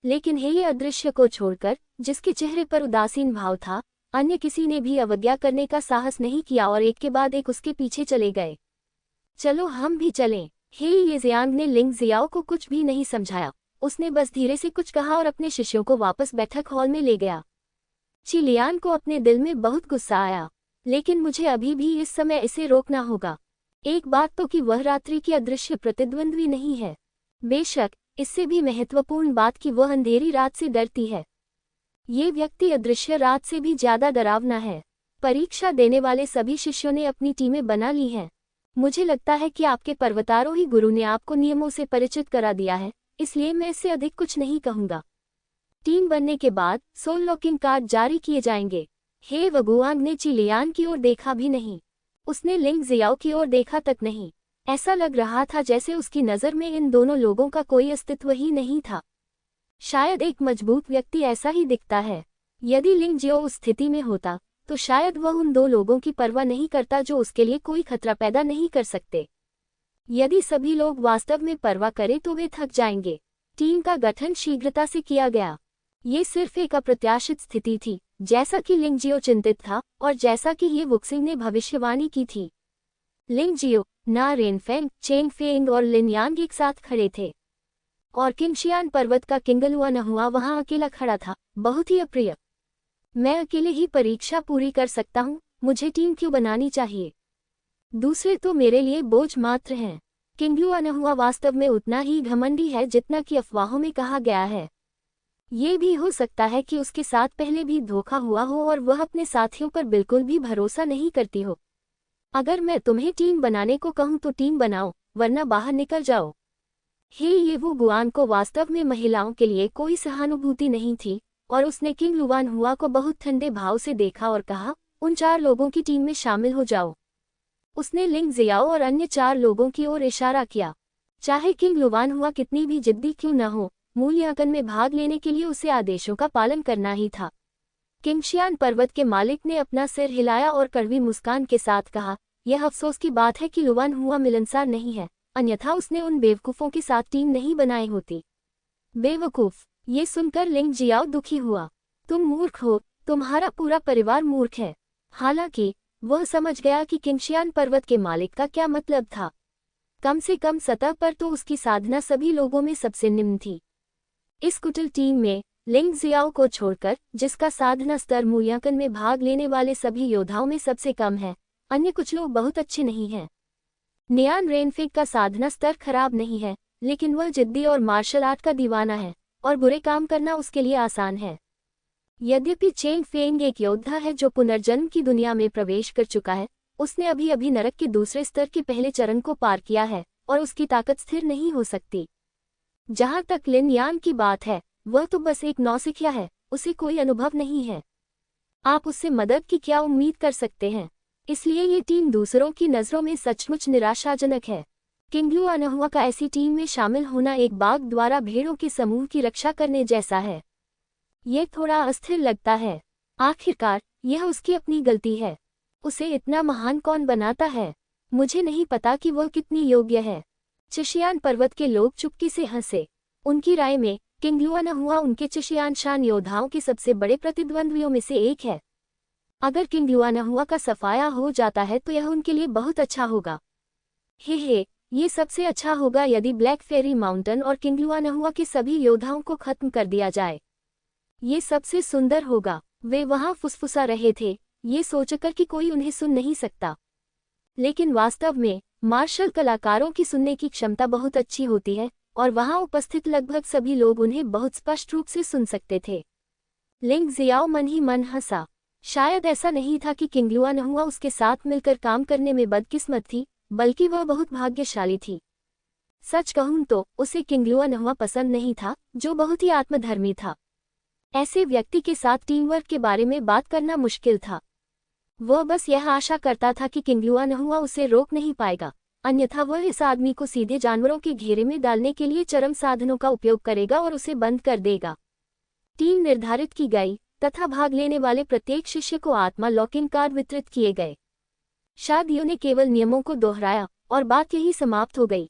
लेकिन हे ये अदृश्य को छोड़कर, जिसके चेहरे पर उदासीन भाव था, अन्य किसी ने भी अवज्ञा करने का साहस नहीं किया और एक के बाद एक उसके पीछे चले गए। चलो हम भी चलें। हे ये जियांग ने लिंग जियाओ को कुछ भी नहीं समझाया। उसने बस धीरे से कुछ कहा और अपने शिष्यों को वापस बैठक हॉल में ले गया। चिलियान को अपने दिल में बहुत गुस्सा आया, लेकिन मुझे अभी भी इस समय इसे रोकना होगा। एक बात तो कि वह रात्रि की अदृश्य प्रतिद्वंद्वी नहीं है। बेशक, इससे भी महत्वपूर्ण बात कि वह अंधेरी रात से डरती है। ये व्यक्ति अदृश्य रात से भी ज्यादा डरावना है। परीक्षा देने वाले सभी शिष्यों ने अपनी टीमें बना ली हैं। मुझे लगता है कि आपके पर्वतारोही गुरु ने आपको नियमों से परिचित करा दिया है, इसलिए मैं इससे अधिक कुछ नहीं कहूंगा। टीम बनने के बाद सोल लॉकिंग कार्ड जारी किए जाएंगे। हे वगुआंग ने चिलियान की ओर देखा भी नहीं। उसने लिंग जियाओ की ओर देखा तक नहीं। ऐसा लग रहा था जैसे उसकी नज़र में इन दोनों लोगों का कोई अस्तित्व ही नहीं था। शायद एक मजबूत व्यक्ति ऐसा ही दिखता है। यदि लिंग जियो उस स्थिति में होता तो शायद वह उन दो लोगों की परवाह नहीं करता जो उसके लिए कोई खतरा पैदा नहीं कर सकते। यदि सभी लोग वास्तव में परवाह करें तो वे थक जाएंगे। टीम का गठन शीघ्रता से किया गया। ये सिर्फ एक अप्रत्याशित स्थिति थी, जैसा कि लिंग जियो चिंतित था और जैसा कि ये वुक्सिंग ने भविष्यवाणी की थी। लिंग जियो, ना रेनफेंग, चेंग फेंग और लिनयांग एक साथ खड़े थे, और किंगशियान पर्वत का किंगलुआ नहुआ वहां अकेला खड़ा था। बहुत ही अप्रिय। मैं अकेले ही परीक्षा पूरी कर सकता हूँ, मुझे टीम क्यों बनानी चाहिए? दूसरे तो मेरे लिए बोझ मात्र हैं। किंगलुआ नहुआ वास्तव में उतना ही घमंडी है जितना कि अफवाहों में कहा गया है। ये भी हो सकता है कि उसके साथ पहले भी धोखा हुआ हो और वह अपने साथियों पर बिल्कुल भी भरोसा नहीं करती हो। अगर मैं तुम्हें टीम बनाने को कहूं तो टीम बनाओ, वरना बाहर निकल जाओ। हे ये वो गुआन को वास्तव में महिलाओं के लिए कोई सहानुभूति नहीं थी, और उसने किंग लुवान हुआ को बहुत ठंडे भाव से देखा और कहा, उन 4 लोगों की टीम में शामिल हो जाओ। उसने लिंग जियाओ और अन्य 4 लोगों की ओर इशारा किया। चाहे किंग लुवान हुआ कितनी भी जिद्दी क्यों न हो, मूल्यांकन में भाग लेने के लिए उसे आदेशों का पालन करना ही था। किंगशियान पर्वत के मालिक ने अपना सिर हिलाया और कड़वी मुस्कान के साथ कहा, यह अफसोस की बात है कि लुवान हुआ मिलनसार नहीं है, अन्यथा उसने उन बेवकूफ़ों के साथ टीम नहीं बनाई होती। बेवकूफ़, ये सुनकर लिंग जियाओ दुखी हुआ। तुम मूर्ख हो, तुम्हारा पूरा परिवार मूर्ख है। हालांकि वह समझ गया कि किंगशियान पर्वत के मालिक का क्या मतलब था। कम से कम सतह पर तो उसकी साधना सभी लोगों में सबसे निम्न थी। इस कुटिल टीम में लिंग जियाओ को छोड़कर, जिसका साधना स्तर मूल्यांकन में भाग लेने वाले सभी योद्धाओं में सबसे कम है, अन्य कुछ लोग बहुत अच्छे नहीं हैं। नियान रेनफेंग का साधना स्तर खराब नहीं है, लेकिन वह जिद्दी और मार्शल आर्ट का दीवाना है, और बुरे काम करना उसके लिए आसान है। यद्यपि चेंग फेंग एक योद्धा है जो पुनर्जन्म की दुनिया में प्रवेश कर चुका है, उसने अभी अभी नरक के दूसरे स्तर के पहले चरण को पार किया है, और उसकी ताकत स्थिर नहीं हो सकती। जहां तक लिन यान की बात है, वह तो बस एक नौसिखिया है, उसे कोई अनुभव नहीं है। आप उससे मदद की क्या उम्मीद कर सकते हैं? इसलिए ये टीम दूसरों की नज़रों में सचमुच निराशाजनक है। किंगलुआ नहुआ का ऐसी टीम में शामिल होना एक बाघ द्वारा भेड़ों के समूह की रक्षा करने जैसा है। ये थोड़ा अस्थिर लगता है। आखिरकार यह उसकी अपनी गलती है। उसे इतना महान कौन बनाता है? मुझे नहीं पता कि वह कितनी योग्य है। चिशियान पर्वत के लोग चुपके से हंसे। उनकी राय में किंगलुआ नहुआ उनके चिशियान शान योद्धाओं के सबसे बड़े प्रतिद्वंद्वियों में से एक है। अगर किंगलुआ नहुआ का सफाया हो जाता है तो यह उनके लिए बहुत अच्छा होगा। हे, ये सबसे अच्छा होगा यदि ब्लैक फेरी माउंटेन और किंगलुआ नहुआ के सभी योद्धाओं को खत्म कर दिया जाए। ये सबसे सुंदर होगा। वे वहां फुसफुसा रहे थे, ये सोचकर कि कोई उन्हें सुन नहीं सकता। लेकिन वास्तव में मार्शल कलाकारों की सुनने की क्षमता बहुत अच्छी होती है, और वहां उपस्थित लगभग सभी लोग उन्हें बहुत स्पष्ट रूप से सुन सकते थे। लिंग जियाओ मन ही मन हंसा। शायद ऐसा नहीं था कि किंगलुआ नहुआ उसके साथ मिलकर काम करने में बदकिस्मत थी, बल्कि वह बहुत भाग्यशाली थी। सच कहूं तो उसे किंगलुआ नहुआ पसंद नहीं था, जो बहुत ही आत्मधर्मी था। ऐसे व्यक्ति के साथ टीम वर्क के बारे में बात करना मुश्किल था। वह बस यह आशा करता था कि किंगलुआ नहुआ उसे रोक नहीं पाएगा, अन्यथा वह इस आदमी को सीधे जानवरों के घेरे में डालने के लिए चरम साधनों का उपयोग करेगा और उसे बंद कर देगा। टीम निर्धारित की गई तथा भाग लेने वाले प्रत्येक शिष्य को आत्मा लॉकिंग कार्ड वितरित किए गए। शादियों ने केवल नियमों को दोहराया और बात यही समाप्त हो गई।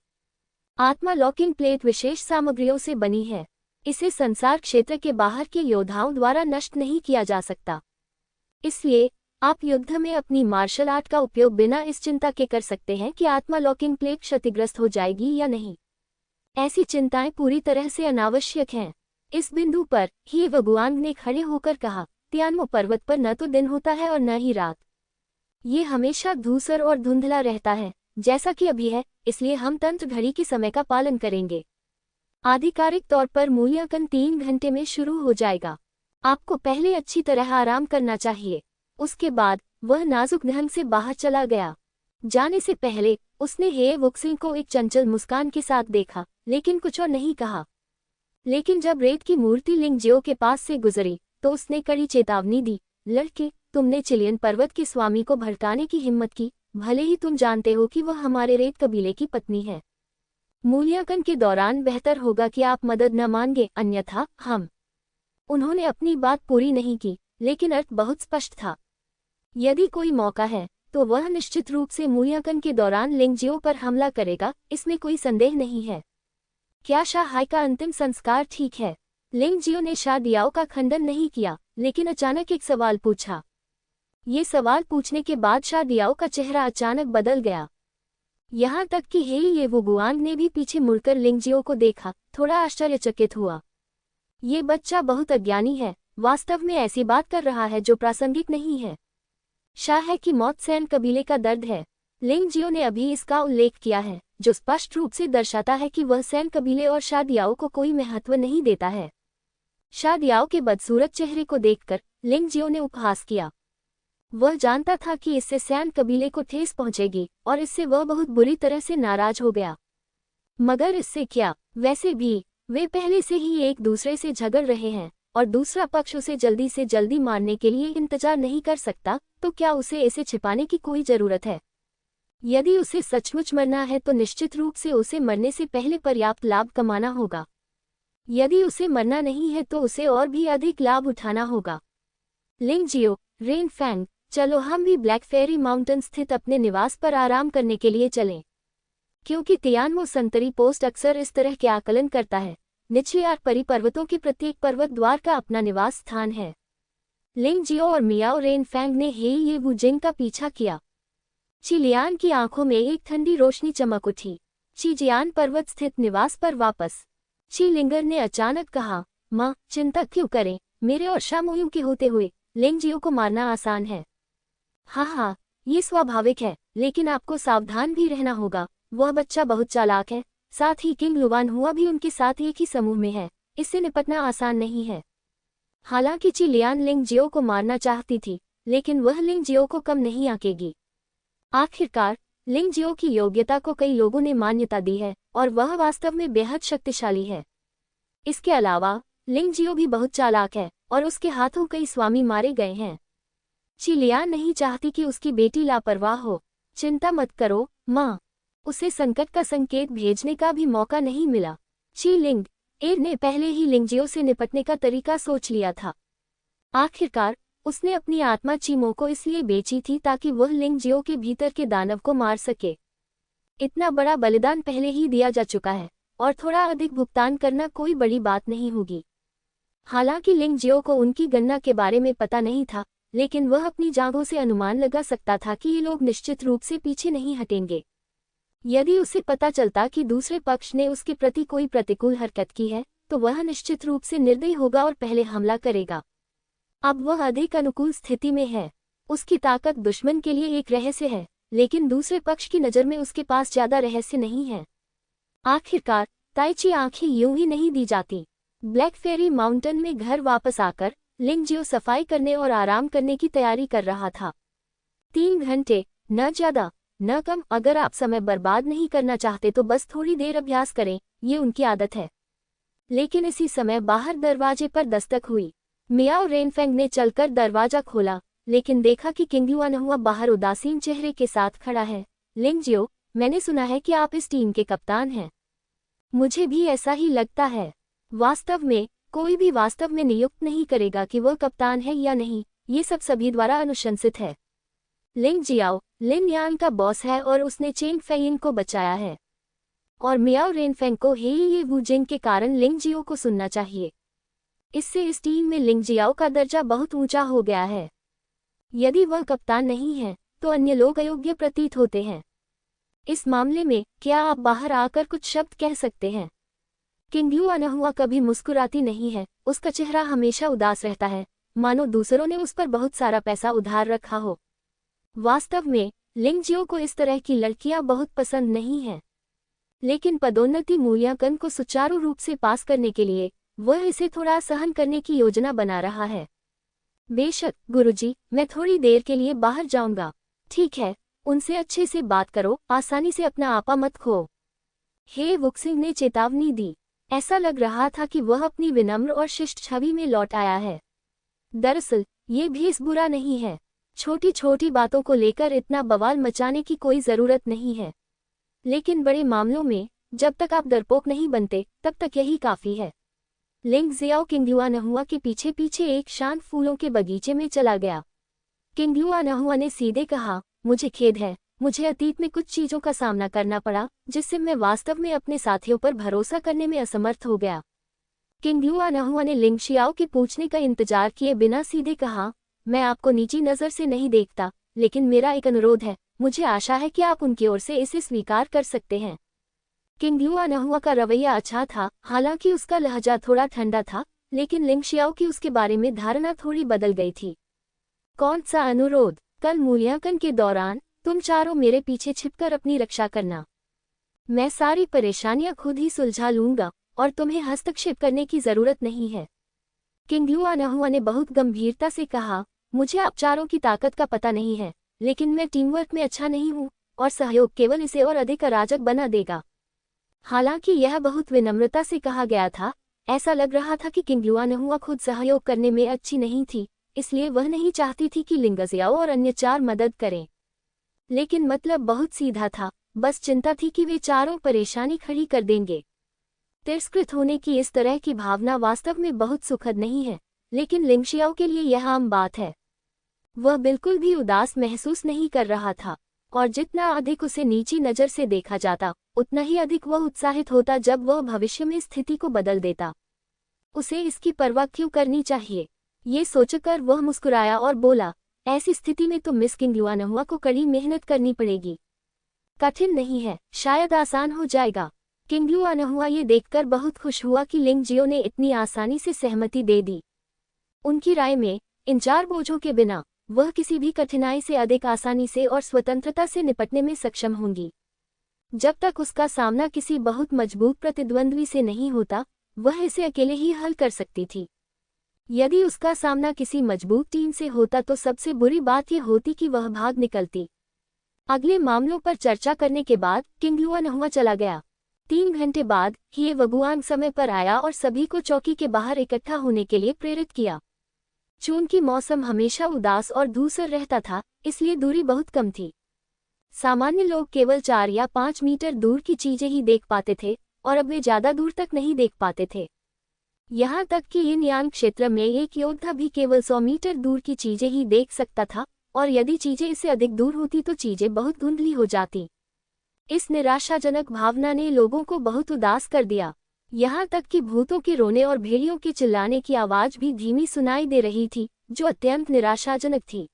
आत्मा लॉकिंग प्लेट विशेष सामग्रियों से बनी है। इसे संसार क्षेत्र के बाहर के योद्धाओं द्वारा नष्ट नहीं किया जा सकता। इसलिए आप युद्ध में अपनी मार्शल आर्ट का उपयोग बिना इस चिंता के कर सकते हैं कि आत्मा लॉकिंग प्लेट क्षतिग्रस्त हो जाएगी या नहीं। ऐसी चिंताएं पूरी तरह से अनावश्यक हैं। इस बिंदु पर ही वगुआंग ने खड़े होकर कहा, तियानमो पर्वत पर न तो दिन होता है और न ही रात। ये हमेशा धूसर और धुंधला रहता है, जैसा कि अभी है, इसलिए हम तंत्र घड़ी के समय का पालन करेंगे। आधिकारिक तौर पर मूल्यांकन 3 घंटे में शुरू हो जाएगा। आपको पहले अच्छी तरह आराम करना चाहिए। उसके बाद वह नाजुक ढंग से बाहर चला गया। जाने से पहले उसने हे वुक्सिंग को एक चंचल मुस्कान के साथ देखा, लेकिन कुछ और नहीं कहा। लेकिन जब रेत की मूर्ति लिंग जियो के पास से गुजरी तो उसने कड़ी चेतावनी दी, लड़के, तुमने चिलियन पर्वत के स्वामी को भड़काने की हिम्मत की, भले ही तुम जानते हो कि वह हमारे रेत कबीले की पत्नी है। मूल्यांकन के दौरान बेहतर होगा कि आप मदद न मांगे, अन्यथा हम। उन्होंने अपनी बात पूरी नहीं की, लेकिन अर्थ बहुत स्पष्ट था। यदि कोई मौका है तो वह निश्चित रूप से मूल्यांकन के दौरान लिंगजियो पर हमला करेगा, इसमें कोई संदेह नहीं है। क्या शाह हाई का अंतिम संस्कार ठीक है? लिंगजियो ने शाह दियाओ का खंडन नहीं किया, लेकिन अचानक एक सवाल पूछा। ये सवाल पूछने के बाद शाह दियाओ का चेहरा अचानक बदल गया। यहाँ तक कि हे ये वुगुआंग ने भी पीछे मुड़कर लिंगजियो को देखा, थोड़ा आश्चर्यचकित हुआ। ये बच्चा बहुत अज्ञानी है, वास्तव में ऐसी बात कर रहा है जो प्रासंगिक नहीं है। शाह है कि मौत सैन कबीले का दर्द है। लिंगजियो ने अभी इसका उल्लेख किया है, जो स्पष्ट रूप से दर्शाता है कि वह सैन कबीले और शाह दियाओ को कोई महत्व नहीं देता है। शाह दियाओ के बदसूरत चेहरे को देखकर लिंगजियो ने उपहास किया। वह जानता था कि इससे सैन कबीले को ठेस पहुंचेगी और इससे वह बहुत बुरी तरह से नाराज हो गया। मगर इससे क्या, वैसे भी वे पहले से ही एक दूसरे से झगड़ रहे हैं और दूसरा पक्ष उसे जल्दी से जल्दी मारने के लिए इंतजार नहीं कर सकता, तो क्या उसे इसे छिपाने की कोई जरूरत है? यदि उसे सचमुच मरना है तो निश्चित रूप से उसे मरने से पहले पर्याप्त लाभ कमाना होगा। यदि उसे मरना नहीं है तो उसे और भी अधिक लाभ उठाना होगा। लिंगजियो, रेन फैंग, चलो हम भी ब्लैक फेरी माउंटेन स्थित अपने निवास पर आराम करने के लिए चलें। क्योंकि तियानमो संतरी पोस्ट अक्सर इस तरह के आकलन करता है। निचले आरपरी पर्वतों के प्रत्येक पर्वत द्वार का अपना निवास स्थान है। लिंगजियो और मियाओ रेन फैंग ने हे ये वुजिंग का पीछा किया। चिलियान की आंखों में एक ठंडी रोशनी चमक उठी। चिजियान पर्वत स्थित निवास पर वापस। ची लिंगर ने अचानक कहा, माँ, चिंता क्यों करें, मेरे और शामोयू के होते हुए लिंगजियो को मारना आसान है। हाँ, ये स्वाभाविक है, लेकिन आपको सावधान भी रहना होगा। वह बच्चा बहुत चालाक है, साथ ही किंग लुवान हुआ भी उनके साथ एक ही समूह में है। इससे निपटना आसान नहीं है। हालांकि चिलियान लिंगजियो को मारना चाहती थी, लेकिन वह लिंगजियो को कम नहीं आंकेगी। आखिरकार लिंगजियो की योग्यता को कई लोगों ने मान्यता दी है और वह वास्तव में बेहद शक्तिशाली है। इसके अलावा लिंगजियो भी बहुत चालाक है और उसके हाथों कई स्वामी मारे गए हैं। चिलियान नहीं चाहती कि उसकी बेटी लापरवाह हो। चिंता मत करो, माँ। उसे संकट का संकेत भेजने का भी मौका नहीं मिला। ची लिंग एर ने पहले ही लिंगजियो से निपटने का तरीका सोच लिया था। आखिरकार उसने अपनी आत्मा चीमो को इसलिए बेची थी ताकि वह लिंगजियो के भीतर के दानव को मार सके। इतना बड़ा बलिदान पहले ही दिया जा चुका है और थोड़ा अधिक भुगतान करना कोई बड़ी बात नहीं होगी। हालांकि लिंगजियो को उनकी गणना के बारे में पता नहीं था, लेकिन वह अपनी जांघों से अनुमान लगा सकता था कि ये लोग निश्चित रूप से पीछे नहीं हटेंगे। यदि उसे पता चलता कि दूसरे पक्ष ने उसके प्रति कोई प्रतिकूल हरकत की है, तो वह निश्चित रूप से निर्दयी होगा और पहले हमला करेगा। अब वह अधिक अनुकूल स्थिति में है। उसकी ताकत दुश्मन के लिए एक रहस्य है, लेकिन दूसरे पक्ष की नज़र में उसके पास ज्यादा रहस्य नहीं है। आखिरकार ताइची आंखें यूं ही नहीं दी जाती। ब्लैक फेरी माउंटेन में घर वापस आकर लिंग जियो सफाई करने और आराम करने की तैयारी कर रहा था। 3 घंटे, न ज्यादा न कम। अगर आप समय बर्बाद नहीं करना चाहते तो बस थोड़ी देर अभ्यास करें, ये उनकी आदत है। लेकिन इसी समय बाहर दरवाजे पर दस्तक हुई। मियाओ रेनफेंग ने चलकर दरवाजा खोला, लेकिन देखा कि किंगलुआनहुआ बाहर उदासीन चेहरे के साथ खड़ा है। लिंग जियो, मैंने सुना है कि आप इस टीम के कप्तान हैं। मुझे भी ऐसा ही लगता है। वास्तव में कोई भी वास्तव में नियुक्त नहीं करेगा कि वह कप्तान है या नहीं, ये सब सभी द्वारा अनुशंसित है। लिंग जियाओ लिन यान का बॉस है और उसने चेंग फेयिन को बचाया है, और मियाओ रेनफेंग को हे ये वुजिंग के कारण लिंग जियो को सुनना चाहिए। इससे इस टीम में लिंग जियाओ का दर्जा बहुत ऊंचा हो गया है। यदि वह कप्तान नहीं है तो अन्य लोग अयोग्य प्रतीत होते हैं। इस मामले में क्या आप बाहर आकर कुछ शब्द कह सकते हैं? किंगलुआनहुआ कभी मुस्कुराती नहीं है, उसका चेहरा हमेशा उदास रहता है, मानो दूसरों ने उस पर बहुत सारा पैसा उधार रखा हो। वास्तव में लिंग जियो को इस तरह की लड़कियां बहुत पसंद नहीं हैं। लेकिन पदोन्नति मूल्यांकन को सुचारू रूप से पास करने के लिए वह इसे थोड़ा सहन करने की योजना बना रहा है। बेशक गुरुजी, मैं थोड़ी देर के लिए बाहर जाऊंगा। ठीक है, उनसे अच्छे से बात करो, आसानी से अपना आपा मत खो। हे वुक्सिंग ने चेतावनी दी। ऐसा लग रहा था कि वह अपनी विनम्र और शिष्ट छवि में लौट आया है। दरअसल ये भेस बुरा नहीं है। छोटी छोटी बातों को लेकर इतना बवाल मचाने की कोई जरूरत नहीं है। लेकिन बड़े मामलों में जब तक आप डरपोक नहीं बनते तब तक यही काफी है। लिंग जियाओ किंगलुआनहुआ के पीछे पीछे एक शांत फूलों के बगीचे में चला गया। किंगलुआनहुआ ने सीधे कहा, मुझे खेद है, मुझे अतीत में कुछ चीजों का सामना करना पड़ा जिससे मैं वास्तव में अपने साथियों पर भरोसा करने में असमर्थ हो गया। किंगलुआनहुआ ने लिंग जियाओ के पूछने का इंतजार किए बिना सीधे कहा, मैं आपको नीची नजर से नहीं देखता, लेकिन मेरा एक अनुरोध है, मुझे आशा है कि आप उनकी ओर से इसे स्वीकार कर सकते हैं। किंगलुआनहुआ का रवैया अच्छा था, हालांकि उसका लहजा थोड़ा ठंडा था, लेकिन लिंग जियाओ की उसके बारे में धारणा थोड़ी बदल गई थी। कौन सा अनुरोध? कल मूल्यांकन के दौरान तुम चारों मेरे पीछे छिपकर अपनी रक्षा करना। मैं सारी परेशानियां खुद ही सुलझा लूंगा और तुम्हें हस्तक्षेप करने की जरूरत नहीं है। किंगलुआनहुआ ने बहुत गंभीरता से कहा, मुझे आप चारों की ताकत का पता नहीं है, लेकिन मैं टीमवर्क में अच्छा नहीं हूँ और सहयोग केवल इसे और अधिक अराजक बना देगा। हालांकि यह बहुत विनम्रता से कहा गया था, ऐसा लग रहा था कि किंगलुआनहुआ खुद सहयोग करने में अच्छी नहीं थी, इसलिए वह नहीं चाहती थी कि लिंग जियाओ और अन्य 4 मदद करें। लेकिन मतलब बहुत सीधा था, बस चिंता थी कि वे चारों परेशानी खड़ी कर देंगे। तिरस्कृत होने की इस तरह की भावना वास्तव में बहुत सुखद नहीं है, लेकिन लिंग जियाओ के लिए यह आम बात है। वह बिल्कुल भी उदास महसूस नहीं कर रहा था, और जितना अधिक उसे नीची नज़र से देखा जाता, उतना ही अधिक वह उत्साहित होता जब वह भविष्य में स्थिति को बदल देता। उसे इसकी परवाह क्यों करनी चाहिए? ये सोचकर वह मुस्कुराया और बोला, ऐसी स्थिति में तो मिस किंगलुआनहुआ को कड़ी मेहनत करनी पड़ेगी। कठिन नहीं है, शायद आसान हो जाएगा। किंगलुआनहुआ ये देखकर बहुत खुश हुआ कि लिंग जियो ने इतनी आसानी से सहमति दे दी। उनकी राय में इन 4 बोझों के बिना वह किसी भी कठिनाई से अधिक आसानी से और स्वतंत्रता से निपटने में सक्षम होंगी। जब तक उसका सामना किसी बहुत मजबूत प्रतिद्वंद्वी से नहीं होता, वह इसे अकेले ही हल कर सकती थी। यदि उसका सामना किसी मजबूत टीम से होता तो सबसे बुरी बात यह होती कि वह भाग निकलती। अगले मामलों पर चर्चा करने के बाद किंगलुआनहुआ चला गया। 3 घंटे बाद ही वगुआन समय पर आया और सभी को चौकी के बाहर इकट्ठा होने के लिए प्रेरित किया। चूंकि मौसम हमेशा उदास और धूसर रहता था, इसलिए दूरी बहुत कम थी। सामान्य लोग केवल 4 या 5 मीटर दूर की चीजें ही देख पाते थे, और अब वे ज्यादा दूर तक नहीं देख पाते थे। यहाँ तक कि यिन यान क्षेत्र में एक योद्धा भी केवल 100 मीटर दूर की चीजें ही देख सकता था, और यदि चीजें इससे अधिक दूर होती तो चीजें बहुत धुंधली हो जाती। इस निराशाजनक भावना ने लोगों को बहुत उदास कर दिया। यहाँ तक कि भूतों के रोने और भेड़ियों के चिल्लाने की आवाज भी धीमी सुनाई दे रही थी, जो अत्यंत निराशाजनक थी।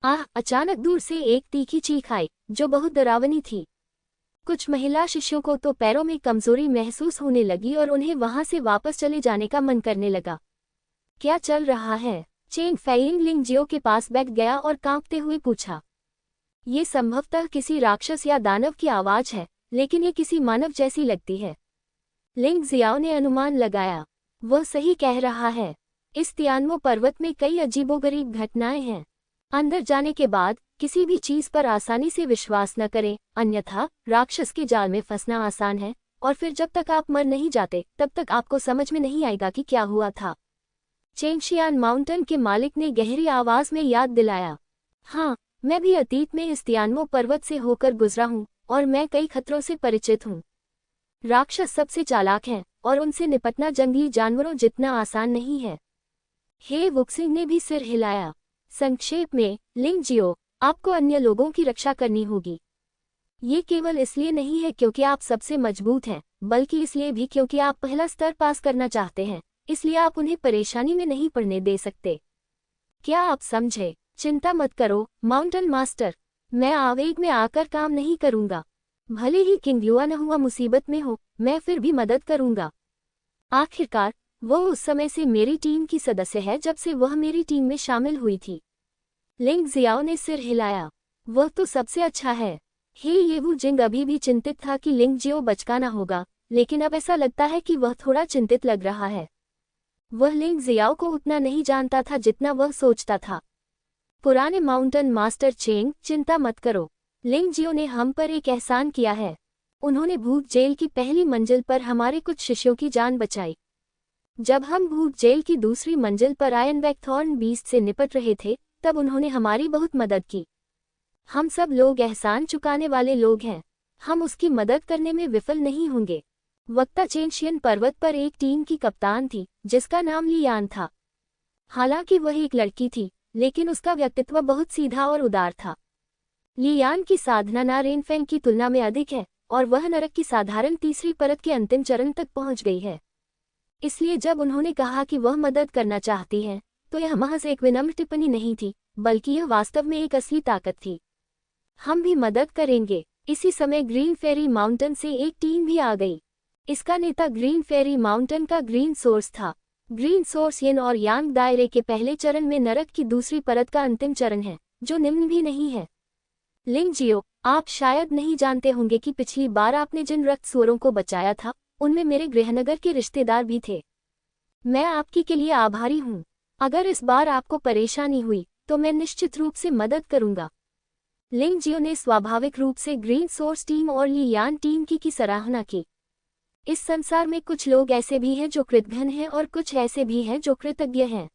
अचानक दूर से एक तीखी चीख आई, जो बहुत डरावनी थी। कुछ महिला शिष्यों को तो पैरों में कमजोरी महसूस होने लगी और उन्हें वहां से वापस चले जाने का मन करने लगा। क्या चल रहा है? चेंग फेइंग लिंग जियो के पास बैठ गया और कांपते हुए पूछा। ये संभवतः किसी राक्षस या दानव की आवाज है, लेकिन ये किसी मानव जैसी लगती है। लिंग जियाओ ने अनुमान लगाया। वह सही कह रहा है। इस तियानमो पर्वत में कई अजीबोगरीब घटनाएं हैं। अंदर जाने के बाद किसी भी चीज पर आसानी से विश्वास न करें, अन्यथा राक्षस के जाल में फंसना आसान है, और फिर जब तक आप मर नहीं जाते तब तक आपको समझ में नहीं आएगा कि क्या हुआ था। चेंगशियान माउंटेन के मालिक ने गहरी आवाज में याद दिलाया। हाँ, मैं भी अतीत में इस तियानमो पर्वत से होकर गुजरा हूँ, और मैं कई खतरों से परिचित हूँ। राक्षस सबसे चालाक हैं, और उनसे निपटना जंगली जानवरों जितना आसान नहीं है। हे वुक्सिंग ने भी सिर हिलाया। संक्षेप में, लिंग जियो, आपको अन्य लोगों की रक्षा करनी होगी। ये केवल इसलिए नहीं है क्योंकि आप सबसे मजबूत हैं, बल्कि इसलिए भी क्योंकि आप पहला स्तर पास करना चाहते हैं, इसलिए आप उन्हें परेशानी में नहीं पड़ने दे सकते। क्या आप समझे? चिंता मत करो माउंटेन मास्टर, मैं आवेग में आकर काम नहीं करूंगा। भले ही किंग युआ न हुआ मुसीबत में हो, मैं फिर भी मदद करूंगा। आखिरकार वो उस समय से मेरी टीम की सदस्य है जब से वह मेरी टीम में शामिल हुई थी। लिंग जियाओ ने सिर हिलाया। वह तो सबसे अच्छा है। हे येवू जिंग अभी भी चिंतित था कि लिंग जियो बचकाना होगा, लेकिन अब ऐसा लगता है कि वह थोड़ा चिंतित लग रहा है। वह लिंग जियाओ को उतना नहीं जानता था जितना वह सोचता था। पुराने माउंटेन मास्टर चेंग, चिंता मत करो। लिंग जियो ने हम पर एक एहसान किया है। उन्होंने भूत जेल की पहली मंजिल पर हमारे कुछ शिष्यों की जान बचाई। जब हम भूत जेल की दूसरी मंजिल पर आयन बैकथॉर्न बीस्ट से निपट रहे थे, तब उन्होंने हमारी बहुत मदद की। हम सब लोग एहसान चुकाने वाले लोग हैं। हम उसकी मदद करने में विफल नहीं होंगे। वक्ता चेंशियन पर्वत पर एक टीम की कप्तान थी जिसका नाम लियान था। हालांकि वह एक लड़की थी, लेकिन उसका व्यक्तित्व बहुत सीधा और उदार था। लियान की साधना नारेनफेंग की तुलना में अधिक है, और वह नरक की साधारण तीसरी परत के अंतिम चरण तक पहुंच गई है। इसलिए जब उन्होंने कहा कि वह मदद करना चाहती हैं, तो यह महज एक विनम्र टिप्पणी नहीं थी, बल्कि यह वास्तव में एक असली ताकत थी। हम भी मदद करेंगे। इसी समय ग्रीन फेरी माउंटेन से एक टीम भी आ गई। इसका नेता ग्रीन फेरी माउंटेन का ग्रीन सोर्स था। ग्रीन सोर्स यिन और यांग दायरे के पहले चरण में नरक की दूसरी परत का अंतिम चरण है, जो निम्न भी नहीं है। लिंग जियो, आप शायद नहीं जानते होंगे कि पिछली बार आपने जिन रक्त सुअरों को बचाया था, उनमें मेरे गृहनगर के रिश्तेदार भी थे। मैं आपकी के लिए आभारी हूँ। अगर इस बार आपको परेशानी हुई, तो मैं निश्चित रूप से मदद करूंगा। लिंग जियो ने स्वाभाविक रूप से ग्रीन सोर्स टीम और लियान टीम की सराहना की। इस संसार में कुछ लोग ऐसे भी हैं जो कृतघ्न हैं और कुछ ऐसे भी हैं जो कृतज्ञ हैं।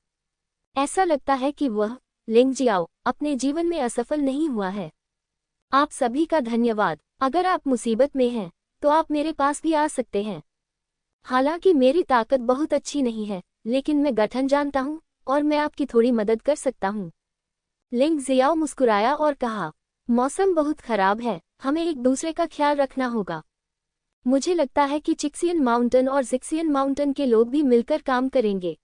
ऐसा लगता है कि वह, लिंग जियाओ, अपने जीवन में असफल नहीं हुआ है। आप सभी का धन्यवाद। अगर आप मुसीबत में हैं, तो आप मेरे पास भी आ सकते हैं। हालांकि मेरी ताकत बहुत अच्छी नहीं है, लेकिन मैं गठन जानता हूँ, और मैं आपकी थोड़ी मदद कर सकता हूँ। लिंग जियाओ मुस्कुराया और कहा, मौसम बहुत खराब है, हमें एक दूसरे का ख्याल रखना होगा। मुझे लगता है कि चिक्सियन माउंटेन और जिक्सियन माउंटेन के लोग भी मिलकर काम करेंगे।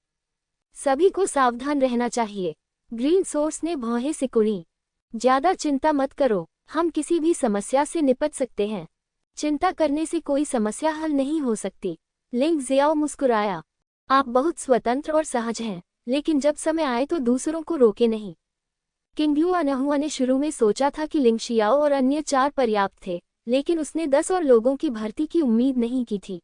सभी को सावधान रहना चाहिए। ग्रीन सोर्स ने भौहें सिकुड़ी। ज्यादा चिंता मत करो, हम किसी भी समस्या से निपट सकते हैं। चिंता करने से कोई समस्या हल नहीं हो सकती। लिंग जियाओ मुस्कुराया। आप बहुत स्वतंत्र और सहज हैं, लेकिन जब समय आए तो दूसरों को रोके नहीं। किंग युआ नहुआ ने शुरू में सोचा था कि लिंग शियाओ और अन्य 4 पर्याप्त थे, लेकिन उसने 10 और लोगों की भर्ती की उम्मीद नहीं की थी।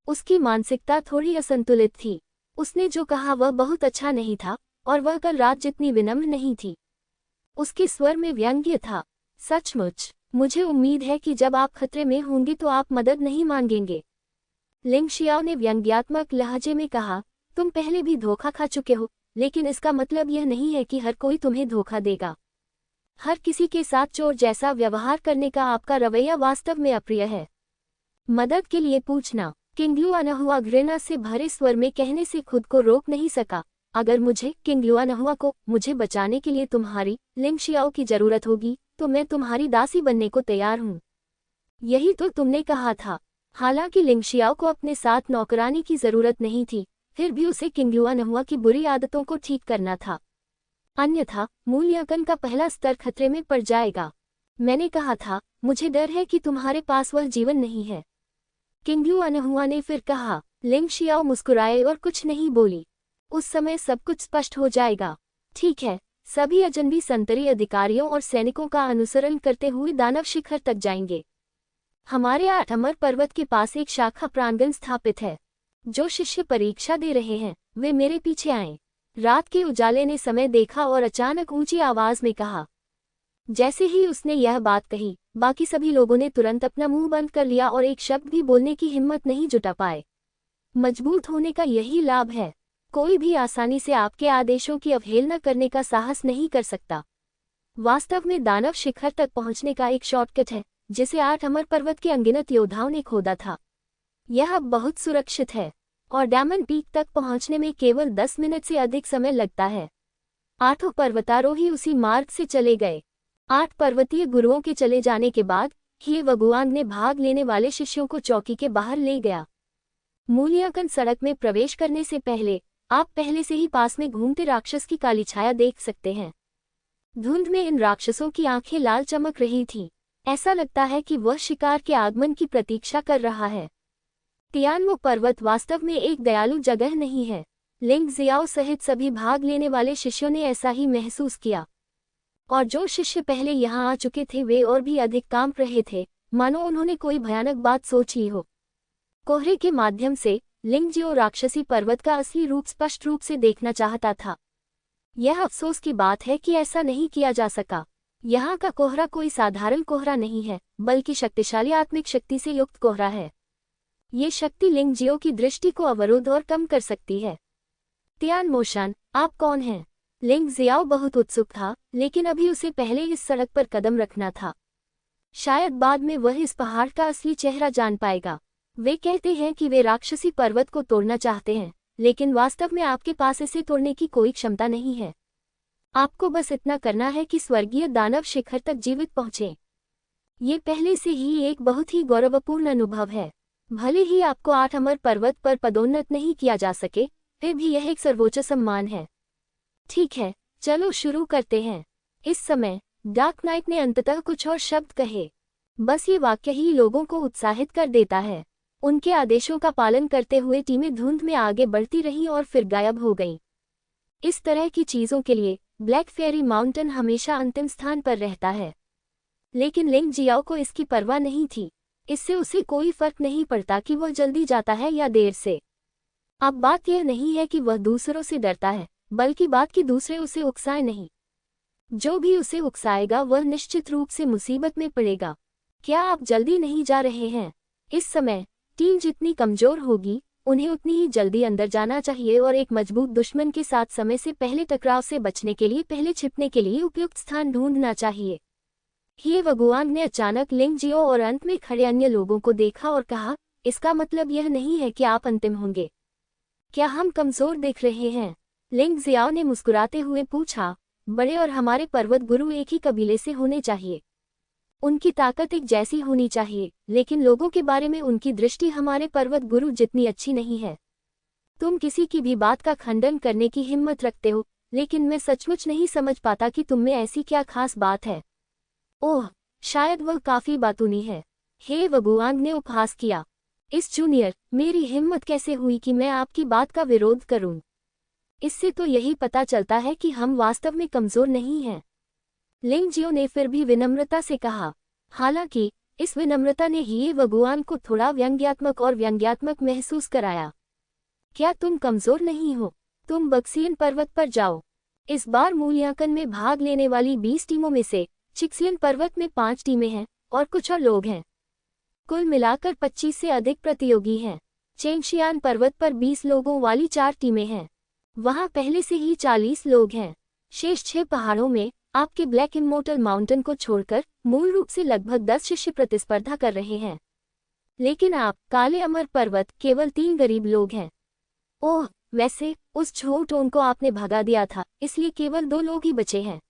उसकी मानसिकता थोड़ी असंतुलित थी। उसने जो कहा वह बहुत अच्छा नहीं था, और वह कल रात जितनी विनम्र नहीं थी। उसके स्वर में व्यंग्य था। सचमुच, मुझे उम्मीद है कि जब आप खतरे में होंगे तो आप मदद नहीं मांगेंगे। लिंग शियाओ ने व्यंग्यात्मक लहजे में कहा, तुम पहले भी धोखा खा चुके हो, लेकिन इसका मतलब यह नहीं है कि हर कोई तुम्हें धोखा देगा। हर किसी के साथ चोर जैसा व्यवहार करने का आपका रवैया वास्तव में अप्रिय है। मदद के लिए पूछना। किंग युआ नहुआ घृणा से भरे स्वर में कहने से खुद को रोक नहीं सका, अगर मुझे, किंग युआ नहुआ को, मुझे बचाने के लिए तुम्हारी, लिंग शियाओ की जरूरत होगी, तो मैं तुम्हारी दासी बनने को तैयार हूँ। यही तो तुमने कहा था। हालांकि लिंग शियाओ को अपने साथ नौकरानी की जरूरत नहीं थी, फिर भी उसे किंग युआ नहुआ की बुरी आदतों को ठीक करना था। अन्यथा मूल्यांकन का पहला स्तर खतरे में पड़ जाएगा। मैंने कहा था, मुझे डर है कि तुम्हारे पास वह जीवन नहीं है। किंग युआ नहुआ ने फिर कहा। लिंग शियाओ मुस्कुराए और कुछ नहीं बोली। उस समय सब कुछ स्पष्ट हो जाएगा। ठीक है, सभी अजनबी संतरी अधिकारियों और सैनिकों का अनुसरण करते हुए दानव शिखर तक जाएंगे। हमारे 8 अमर पर्वत के पास एक शाखा प्रांगण स्थापित है। जो शिष्य परीक्षा दे रहे हैं वे मेरे पीछे आएं। रात के उजाले ने समय देखा और अचानक ऊंची आवाज में कहा। जैसे ही उसने यह बात कही, बाकी सभी लोगों ने तुरंत अपना मुंह बंद कर लिया और एक शब्द भी बोलने की हिम्मत नहीं जुटा पाए। मजबूत होने का यही लाभ है। कोई भी आसानी से आपके आदेशों की अवहेलना करने का साहस नहीं कर सकता। वास्तव में दानव शिखर तक पहुंचने का एक शॉर्टकट है, जिसे 8 अमर पर्वत के अनगिनत योद्धाओं ने खोदा था। यह अब बहुत सुरक्षित है और डायमंड पीक तक पहुंचने में केवल 10 मिनट से अधिक समय लगता है। 8 पर्वतारोही उसी मार्ग से चले गए। 8 पर्वतीय गुरुओं के चले जाने के बाद ही वगुआंग ने भाग लेने वाले शिष्यों को चौकी के बाहर ले गया। मूल्यांकन सड़क में प्रवेश करने से पहले आप पहले से ही पास में घूमते राक्षस की काली छाया देख सकते हैं। धुंध में इन राक्षसों की आंखें लाल चमक रही थीं। ऐसा लगता है कि वह शिकार के आगमन की प्रतीक्षा कर रहा है। तियानवो पर्वत वास्तव में एक दयालु जगह नहीं है। लिंग जियाओ सहित सभी भाग लेने वाले शिष्यों ने ऐसा ही महसूस किया। और जो शिष्य पहले यहाँ आ चुके थे वे और भी अधिक कांप रहे थे, मानो उन्होंने कोई भयानक बात सोच ली हो। कोहरे के माध्यम से लिंगजियो राक्षसी पर्वत का असली रूप स्पष्ट रूप से देखना चाहता था। यह अफसोस की बात है कि ऐसा नहीं किया जा सका। यहाँ का कोहरा कोई साधारण कोहरा नहीं है, बल्कि शक्तिशाली आत्मिक शक्ति से युक्त कोहरा है। ये शक्ति लिंगजियो की दृष्टि को अवरुद्ध और कम कर सकती है। तियान मोशन, आप कौन हैं? लिंग जियाओ बहुत उत्सुक था, लेकिन अभी उसे पहले इस सड़क पर कदम रखना था। शायद बाद में वह इस पहाड़ का असली चेहरा जान पाएगा। वे कहते हैं कि वे राक्षसी पर्वत को तोड़ना चाहते हैं, लेकिन वास्तव में आपके पास इसे तोड़ने की कोई क्षमता नहीं है। आपको बस इतना करना है कि स्वर्गीय दानव शिखर तक जीवित पहुंचें। ये पहले से ही एक बहुत ही गौरवपूर्ण अनुभव है। भले ही आपको 8 अमर पर्वत पर पदोन्नत नहीं किया जा सके, फिर भी यह एक सर्वोच्च सम्मान है। ठीक है, चलो शुरू करते हैं। इस समय डार्क नाइट ने अंततः कुछ और शब्द कहे। बस ये वाक्य ही लोगों को उत्साहित कर देता है। उनके आदेशों का पालन करते हुए टीमें धुंध में आगे बढ़ती रहीं और फिर गायब हो गईं। इस तरह की चीजों के लिए ब्लैक फेरी माउंटेन हमेशा अंतिम स्थान पर रहता है। लेकिन लिंग जियाओ को इसकी परवाह नहीं थी। इससे उसे कोई फर्क नहीं पड़ता कि वह जल्दी जाता है या देर से। अब बात यह नहीं है कि वह दूसरों से डरता है, बल्कि बात कि दूसरे उसे उकसाए नहीं। जो भी उसे उकसाएगा वह निश्चित रूप से मुसीबत में पड़ेगा। क्या आप जल्दी नहीं जा रहे हैं? इस समय टीम जितनी कमजोर होगी, उन्हें उतनी ही जल्दी अंदर जाना चाहिए और एक मजबूत दुश्मन के साथ समय से पहले टकराव से बचने के लिए पहले छिपने के लिए उपयुक्त स्थान ढूंढना चाहिए। ये वगुआंग ने अचानक लिंगजियो और अंत में खड़े अन्य लोगों को देखा और कहा, इसका मतलब यह नहीं है कि आप अंतिम होंगे। क्या हम कमजोर दिख रहे हैं? लिंग जियाओ ने मुस्कुराते हुए पूछा, बड़े और हमारे पर्वत गुरु एक ही कबीले से होने चाहिए। उनकी ताकत एक जैसी होनी चाहिए, लेकिन लोगों के बारे में उनकी दृष्टि हमारे पर्वत गुरु जितनी अच्छी नहीं है। तुम किसी की भी बात का खंडन करने की हिम्मत रखते हो, लेकिन मैं सचमुच नहीं समझ पाता कि तुम में ऐसी क्या खास बात है। ओह, शायद वह काफी बातूनी है। हे वगुआंग ने उपहास किया। इस जूनियर, मेरी हिम्मत कैसे हुई कि मैं आपकी बात का विरोध करूं? इससे तो यही पता चलता है कि हम वास्तव में कमजोर नहीं हैं। लिंगजियो ने फिर भी विनम्रता से कहा। हालांकि इस विनम्रता ने ही वगुआंग को थोड़ा व्यंग्यात्मक महसूस कराया। क्या तुम कमजोर नहीं हो? तुम बक्सियन पर्वत पर जाओ। इस बार मूल्यांकन में भाग लेने वाली 20 टीमों में से चिक्सियन पर्वत में 5 टीमें हैं और कुछ और लोग हैं। कुल मिलाकर 25 से अधिक प्रतियोगी हैं। चेंगशियान पर्वत पर 20 लोगों वाली 4 टीमें हैं। वहां पहले से ही 40 लोग हैं। शेष 6 पहाड़ों में आपके ब्लैक इमोर्टल माउंटेन को छोड़कर मूल रूप से लगभग 10 शिष्य प्रतिस्पर्धा कर रहे हैं। लेकिन आप काले अमर पर्वत केवल 3 गरीब लोग हैं। ओह, वैसे उस झूठों को आपने भगा दिया था, इसलिए केवल 2 लोग ही बचे हैं।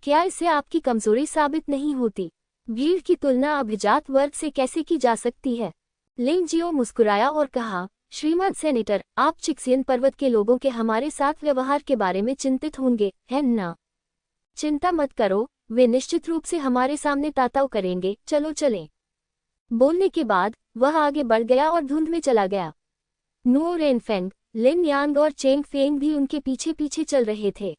क्या इससे आपकी कमजोरी साबित नहीं होती? भीड़ की तुलना अभिजात वर्ग से कैसे की जा सकती है? लिंगजियो मुस्कुराया और कहा, श्रीमान सेनेटर, आप चिक्सियन पर्वत के लोगों के हमारे साथ व्यवहार के बारे में चिंतित होंगे, है ना? चिंता मत करो, वे निश्चित रूप से हमारे सामने ताताव करेंगे। चलो चलें। बोलने के बाद वह आगे बढ़ गया और धुंध में चला गया। नुओ रेनफेंग, लिन यांग और चेंग फेंग भी उनके पीछे पीछे चल रहे थे।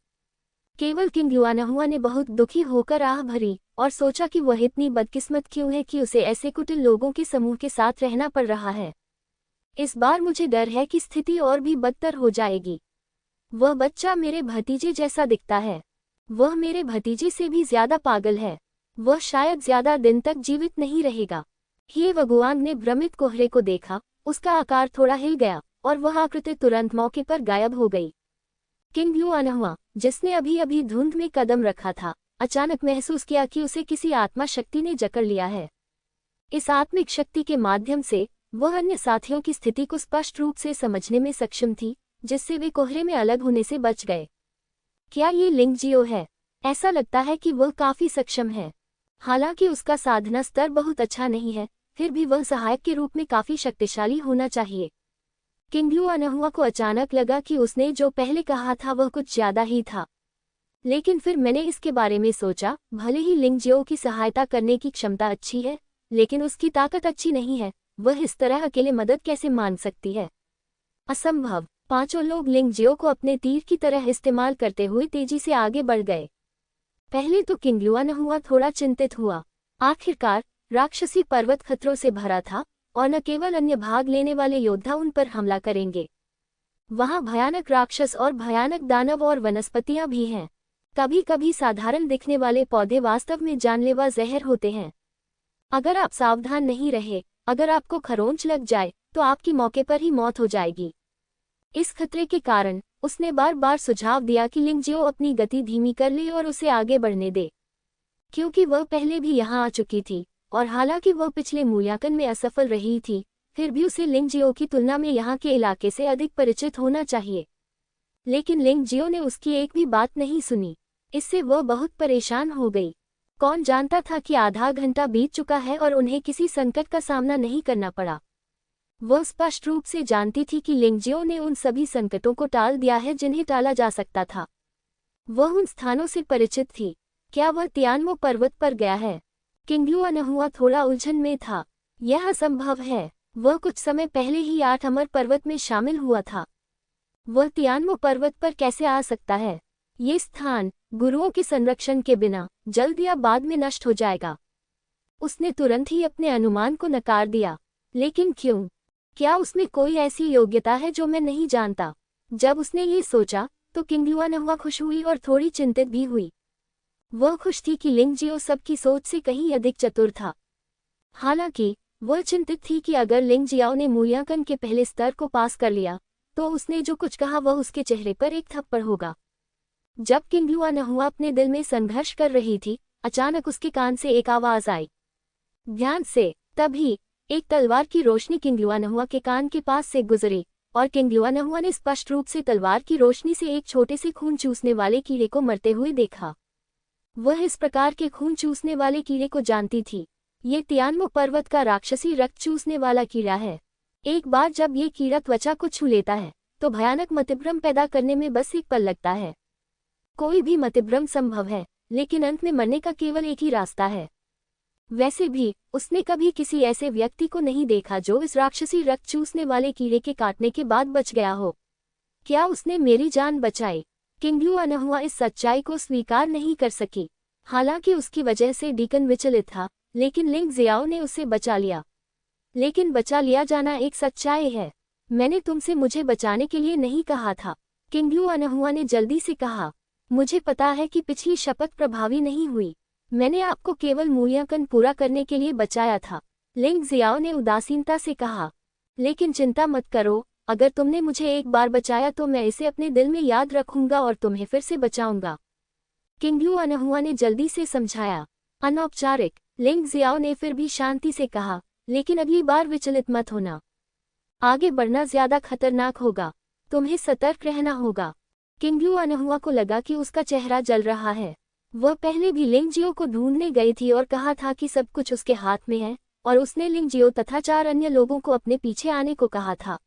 केवल किंग युआनहुआ ने बहुत दुखी होकर आह भरी और सोचा कि वह इतनी बदकिस्मत क्यों है कि उसे ऐसे कुटिल लोगों के समूह के साथ रहना पड़ रहा है। इस बार मुझे डर है कि स्थिति और भी बदतर हो जाएगी। वह बच्चा मेरे भतीजे जैसा दिखता है। वह मेरे भतीजे से भी ज्यादा पागल है। वह शायद ज्यादा दिन तक जीवित नहीं रहेगा। हे वगुआंग ने भ्रमित कोहरे को देखा। उसका आकार थोड़ा हिल गया और वह आकृति तुरंत मौके पर गायब हो गई। किंग युआनहुआ, जिसने अभी अभी धुंध में कदम रखा था, अचानक महसूस किया कि उसे किसी आत्मा शक्ति ने जकड़ लिया है। इस आत्मिक शक्ति के माध्यम से वह अन्य साथियों की स्थिति को स्पष्ट रूप से समझने में सक्षम थी, जिससे वे कोहरे में अलग होने से बच गए। क्या ये लिंग जियो है? ऐसा लगता है कि वह काफी सक्षम है। हालांकि उसका साधना स्तर बहुत अच्छा नहीं है, फिर भी वह सहायक के रूप में काफी शक्तिशाली होना चाहिए। किंग युआनहुआ को अचानक लगा कि उसने जो पहले कहा था वह कुछ ज्यादा ही था। लेकिन फिर मैंने इसके बारे में सोचा, भले ही लिंग जियो की सहायता करने की क्षमता अच्छी है, लेकिन उसकी ताकत अच्छी नहीं है। वह इस तरह अकेले मदद कैसे मान सकती है? असंभव। पांचों लोग लिंग जियो को अपने तीर की तरह इस्तेमाल करते हुए तेजी से आगे बढ़ गए। पहले तो किंग युआनहुआ थोड़ा चिंतित हुआ। आखिरकार राक्षसी पर्वत खतरों से भरा था और न केवल अन्य भाग लेने वाले योद्धा उन पर हमला करेंगे। वहां भयानक राक्षस और भयानक दानव और वनस्पतियां भी हैं। कभी कभी साधारण दिखने वाले पौधे वास्तव में जानलेवा जहर होते हैं। अगर आप सावधान नहीं रहे, अगर आपको खरोंच लग जाए तो आपकी मौके पर ही मौत हो जाएगी। इस खतरे के कारण उसने बार बार सुझाव दिया कि लिंग जियो अपनी गति धीमी कर ले और उसे आगे बढ़ने दे, क्योंकि वह पहले भी यहाँ आ चुकी थी और हालांकि वह पिछले मूल्यांकन में असफल रही थी, फिर भी उसे लिंग जियो की तुलना में यहाँ के इलाके से अधिक परिचित होना चाहिए। लेकिन लिंग जियो ने उसकी एक भी बात नहीं सुनी। इससे वह बहुत परेशान हो गई। कौन जानता था कि आधा घंटा बीत चुका है और उन्हें किसी संकट का सामना नहीं करना पड़ा। वह स्पष्ट रूप से जानती थी कि लिंग जियो ने उन सभी संकटों को टाल दिया है जिन्हें टाला जा सकता था। वह उन स्थानों से परिचित थी। क्या वह तियानमो पर्वत पर गया है? किंग युआनहुआ थोड़ा उलझन में था। यह असंभव है। वह कुछ समय पहले ही 8 अमर पर्वत में शामिल हुआ था। वह तियानमो पर्वत पर कैसे आ सकता है? ये स्थान गुरुओं के संरक्षण के बिना जल्द या बाद में नष्ट हो जाएगा। उसने तुरंत ही अपने अनुमान को नकार दिया। लेकिन क्यों? क्या उसमें कोई ऐसी योग्यता है जो मैं नहीं जानता? जब उसने ये सोचा तो किंग युआनहुआ खुश हुई और थोड़ी चिंतित भी हुई। वह खुश थी कि लिंग जियो सबकी सोच से कहीं अधिक चतुर था। हालांकि वह चिंतित थी कि अगर लिंग जियाओ ने मूल्यांकन के पहले स्तर को पास कर लिया तो उसने जो कुछ कहा वह उसके चेहरे पर एक थप्पड़ होगा। जब किंग युआनहुआ अपने दिल में संघर्ष कर रही थी, अचानक उसके कान से एक आवाज आई, ध्यान से। तभी एक तलवार की रोशनी किंग युआनहुआ के कान के पास से गुजरी और किंग युआनहुआ ने स्पष्ट रूप से तलवार की रोशनी से एक छोटे से खून चूसने वाले कीड़े को मरते हुए देखा। वह इस प्रकार के खून चूसने वाले कीड़े को जानती थी। ये तियानमो पर्वत का राक्षसी रक्त चूसने वाला कीड़ा है। एक बार जब ये कीड़ा त्वचा को छू लेता है तो भयानक मतिभ्रम पैदा करने में बस एक पल लगता है। कोई भी मतिभ्रम संभव है, लेकिन अंत में मरने का केवल एक ही रास्ता है। वैसे भी उसने कभी किसी ऐसे व्यक्ति को नहीं देखा जो इस राक्षसी रक्त चूसने वाले कीड़े के काटने के बाद बच गया हो। क्या उसने मेरी जान बचाई? किंग युआनहुआ इस सच्चाई को स्वीकार नहीं कर सकी। हालांकि उसकी वजह से डीकन विचलित था, लेकिन लिंग जियाओ ने उसे बचा लिया। लेकिन बचा लिया जाना एक सच्चाई है। मैंने तुमसे मुझे बचाने के लिए नहीं कहा था। किंग युआनहुआ ने जल्दी से कहा, मुझे पता है कि पिछली शपथ प्रभावी नहीं हुई। मैंने आपको केवल मूल्यांकन पूरा करने के लिए बचाया था। लिंग जियाओ ने उदासीनता से कहा, लेकिन चिंता मत करो, अगर तुमने मुझे एक बार बचाया तो मैं इसे अपने दिल में याद रखूंगा और तुम्हें फिर से बचाऊंगा। किंग युआनहुआ ने जल्दी से समझाया। अनौपचारिक। लिंग जियाओ ने फिर भी शांति से कहा, लेकिन अगली बार विचलित मत होना। आगे बढ़ना ज्यादा खतरनाक होगा। तुम्हें सतर्क रहना होगा। किंग युआनहुआ को लगा कि उसका चेहरा जल रहा है। वह पहले भी लिंग जियो को ढूंढने गई थी और कहा था कि सब कुछ उसके हाथ में है, और उसने लिंग जियो तथा 4 अन्य लोगों को अपने पीछे आने को कहा था।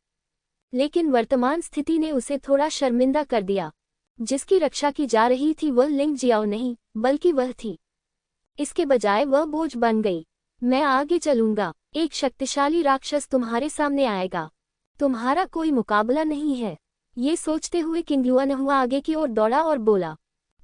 लेकिन वर्तमान स्थिति ने उसे थोड़ा शर्मिंदा कर दिया। जिसकी रक्षा की जा रही थी वह लिंग जियाओ नहीं, बल्कि वह थी। इसके बजाय वह बोझ बन गई। मैं आगे चलूंगा। एक शक्तिशाली राक्षस तुम्हारे सामने आएगा। तुम्हारा कोई मुकाबला नहीं है। ये सोचते हुए किंग युआनहुआ आगे की ओर दौड़ा और बोला,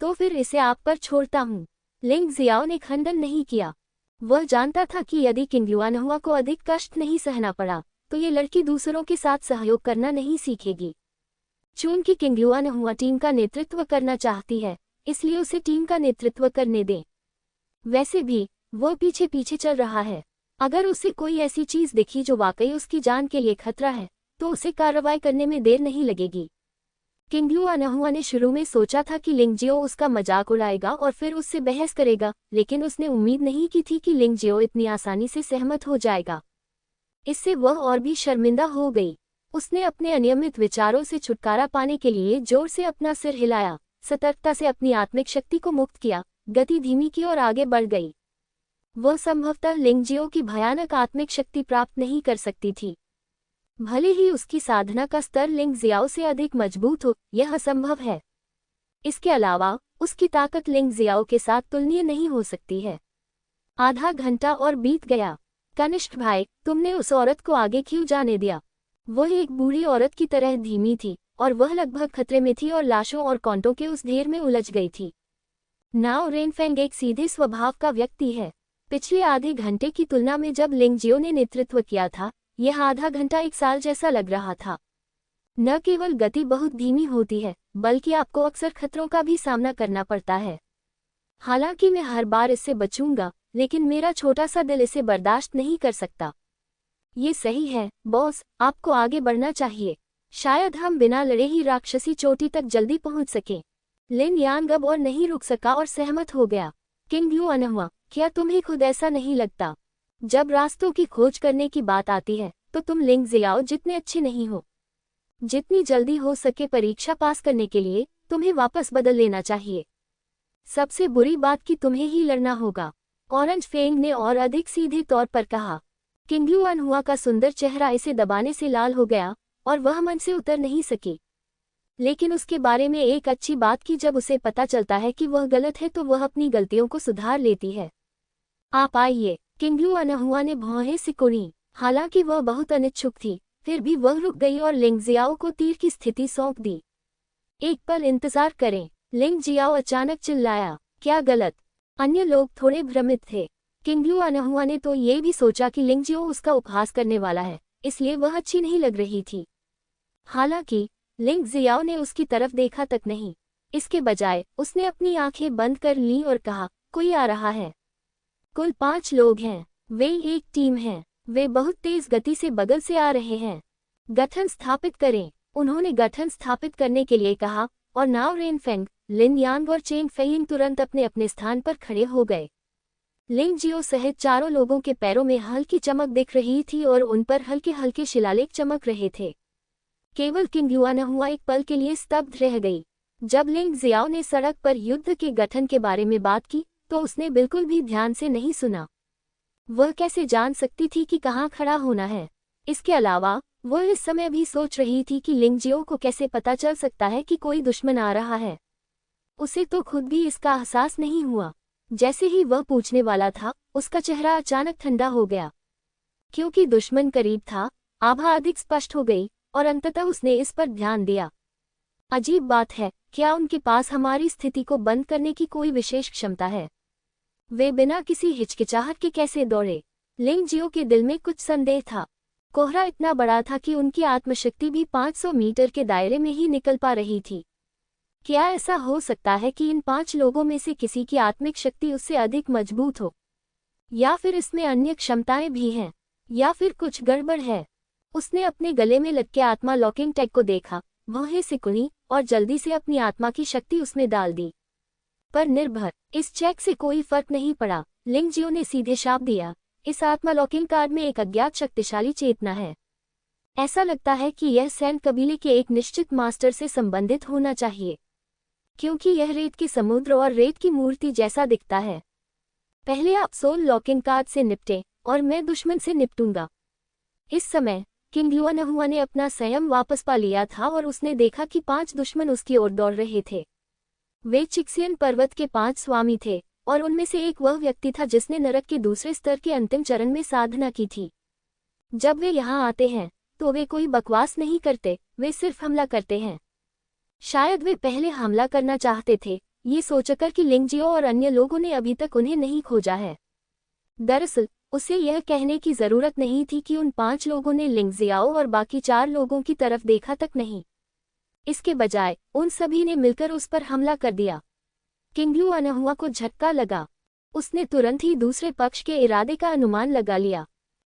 तो फिर इसे आप पर छोड़ता हूँ। लिंग जियाओ ने खंडन नहीं किया। वह जानता था कि यदि किंगलुआनहुआ को अधिक कष्ट नहीं सहना पड़ा तो ये लड़की दूसरों के साथ सहयोग करना नहीं सीखेगी। चूंकि किंगलुआनहुआ टीम का नेतृत्व करना चाहती है, इसलिए उसे टीम का नेतृत्व करने दें। वैसे भी वह पीछे पीछे चल रहा है। अगर उसे कोई ऐसी चीज दिखी जो वाकई उसकी जान के लिए खतरा है तो उसे कार्रवाई करने में देर नहीं लगेगी। किंगलुआनहुआ ने शुरू में सोचा था कि लिंगजियो उसका मजाक उड़ाएगा और फिर उससे बहस करेगा, लेकिन उसने उम्मीद नहीं की थी कि लिंगजियो इतनी आसानी से सहमत हो जाएगा। इससे वह और भी शर्मिंदा हो गई। उसने अपने अनियमित विचारों से छुटकारा पाने के लिए जोर से अपना सिर हिलाया, सतर्कता से अपनी आत्मिक शक्ति को मुक्त किया, गति धीमी की और आगे बढ़ गई। वह संभवतः लिंगजियो की भयानक आत्मिक शक्ति प्राप्त नहीं कर सकती थी। भले ही उसकी साधना का स्तर लिंग जियाओ से अधिक मजबूत हो, यह असंभव है। इसके अलावा उसकी ताकत लिंग जियाओ के साथ तुलनीय नहीं हो सकती है। आधा घंटा और बीत गया। कनिष्ठ भाई, तुमने उस औरत को आगे क्यों जाने दिया? वह एक बूढ़ी औरत की तरह धीमी थी और वह लगभग खतरे में थी और लाशों और कांटों के उस ढेर में उलझ गई थी। नाओ रेनफेंग एक सीधे स्वभाव का व्यक्ति है। पिछले आधे घंटे की तुलना में जब लिंगजियो ने नेतृत्व किया था, यह आधा घंटा एक साल जैसा लग रहा था। न केवल गति बहुत धीमी होती है, बल्कि आपको अक्सर खतरों का भी सामना करना पड़ता है। हालांकि मैं हर बार इससे बचूंगा, लेकिन मेरा छोटा सा दिल इसे बर्दाश्त नहीं कर सकता। ये सही है बॉस, आपको आगे बढ़ना चाहिए। शायद हम बिना लड़े ही राक्षसी चोटी तक जल्दी पहुंच सकें। लिन यांग अब और नहीं रुक सका और सहमत हो गया। किंगलुआनहुआ, क्या तुम्हें खुद ऐसा नहीं लगता? जब रास्तों की खोज करने की बात आती है तो तुम लिंग जियाओ जितने अच्छे नहीं हो। जितनी जल्दी हो सके परीक्षा पास करने के लिए तुम्हें वापस बदल लेना चाहिए। सबसे बुरी बात कि तुम्हें ही लड़ना होगा। ऑरेंज फेंग ने और अधिक सीधे तौर पर कहा। किंगलुआनहुआ का सुंदर चेहरा इसे दबाने से लाल हो गया और वह मन से उतर नहीं सकी। लेकिन उसके बारे में एक अच्छी बात कि जब उसे पता चलता है कि वह गलत है तो वह अपनी गलतियों को सुधार लेती है। आप आइए, किंगलुआनहुआ ने भौहें सिकोड़ी। हालांकि वह बहुत अनिच्छुक थी, फिर भी वह रुक गई और लिंग जियाओ को तीर की स्थिति सौंप दी। एक पल इंतजार करें, लिंग जियाओ अचानक चिल्लाया। क्या गलत? अन्य लोग थोड़े भ्रमित थे। किंगलुआनहुआ ने तो ये भी सोचा कि लिंगजियो उसका उपहास करने वाला है, इसलिए वह अच्छी नहीं लग रही थी। हालांकि लिंग जियाओ ने उसकी तरफ देखा तक नहीं। इसके बजाय उसने अपनी आंखें बंद कर लीं और कहा, कोई आ रहा है। कुल 5 लोग हैं। वे एक टीम हैं। वे बहुत तेज गति से बगल से आ रहे हैं। गठन स्थापित करें। उन्होंने गठन स्थापित करने के लिए कहा और नाओ रेनफेंग, लिन यांग और चेंग फेइंग तुरंत अपने अपने स्थान पर खड़े हो गए। लिंगजियो सहित चारों लोगों के पैरों में हल्की चमक दिख रही थी और उन पर हल्के हल्के शिलालेख चमक रहे थे। केवल किंगलुआनहुआ एक पल के लिए स्तब्ध रह गई। जब लिंग जियाओ ने सड़क पर युद्ध के गठन के बारे में बात की तो उसने बिल्कुल भी ध्यान से नहीं सुना। वह कैसे जान सकती थी कि कहाँ खड़ा होना है? इसके अलावा वह इस समय भी सोच रही थी कि लिंगजियो को कैसे पता चल सकता है कि कोई दुश्मन आ रहा है। उसे तो खुद भी इसका एहसास नहीं हुआ। जैसे ही वह पूछने वाला था, उसका चेहरा अचानक ठंडा हो गया। क्योंकि दुश्मन करीब था, आभा अधिक स्पष्ट हो गई और अंततः उसने इस पर ध्यान दिया। अजीब बात है, क्या उनके पास हमारी स्थिति को बंद करने की कोई विशेष क्षमता है? वे बिना किसी हिचकिचाहट के कैसे दौड़े? लिंगजियो के दिल में कुछ संदेह था। कोहरा इतना बड़ा था कि उनकी आत्मशक्ति भी 500 मीटर के दायरे में ही निकल पा रही थी। क्या ऐसा हो सकता है कि इन 5 लोगों में से किसी की आत्मिक शक्ति उससे अधिक मजबूत हो? या फिर इसमें अन्य क्षमताएं भी हैं? या फिर कुछ गड़बड़ है? उसने अपने गले में लटके आत्मा लॉकिंग टैग को देखा, भौहें सिकुड़ी और जल्दी से अपनी आत्मा की शक्ति उसमें डाल दी। पर निर्भर, इस चेक से कोई फर्क नहीं पड़ा। लिंगजियो ने सीधे शाप दिया, इस आत्मा लॉकिंग कार्ड में एक अज्ञात शक्तिशाली चेतना है। ऐसा लगता है कि यह सैन कबीले के एक निश्चित मास्टर से संबंधित होना चाहिए, क्योंकि यह रेत के समुद्र और रेत की मूर्ति जैसा दिखता है। पहले आप सोल लॉकिंग कार्ड से निपटे और मैं दुश्मन से निपटूंगा। इस समय किंगलुआनहुआ ने अपना संयम वापस पा लिया था और उसने देखा कि 5 दुश्मन उसकी ओर दौड़ रहे थे। वे चिक्सियन पर्वत के 5 स्वामी थे और उनमें से एक वह व्यक्ति था जिसने नरक के दूसरे स्तर के अंतिम चरण में साधना की थी। जब वे यहाँ आते हैं तो वे कोई बकवास नहीं करते, वे सिर्फ हमला करते हैं। शायद वे पहले हमला करना चाहते थे, ये सोचकर कि लिंगजियो और अन्य लोगों ने अभी तक उन्हें नहीं खोजा है। दरअसल उसे यह कहने की जरूरत नहीं थी कि उन 5 लोगों ने लिंगजियाओ और बाकी 4 लोगों की तरफ देखा तक नहीं। इसके बजाय उन सभी ने मिलकर उस पर हमला कर दिया। किंगलू अनहुआ को झटका लगा। उसने तुरंत ही दूसरे पक्ष के इरादे का अनुमान लगा लिया।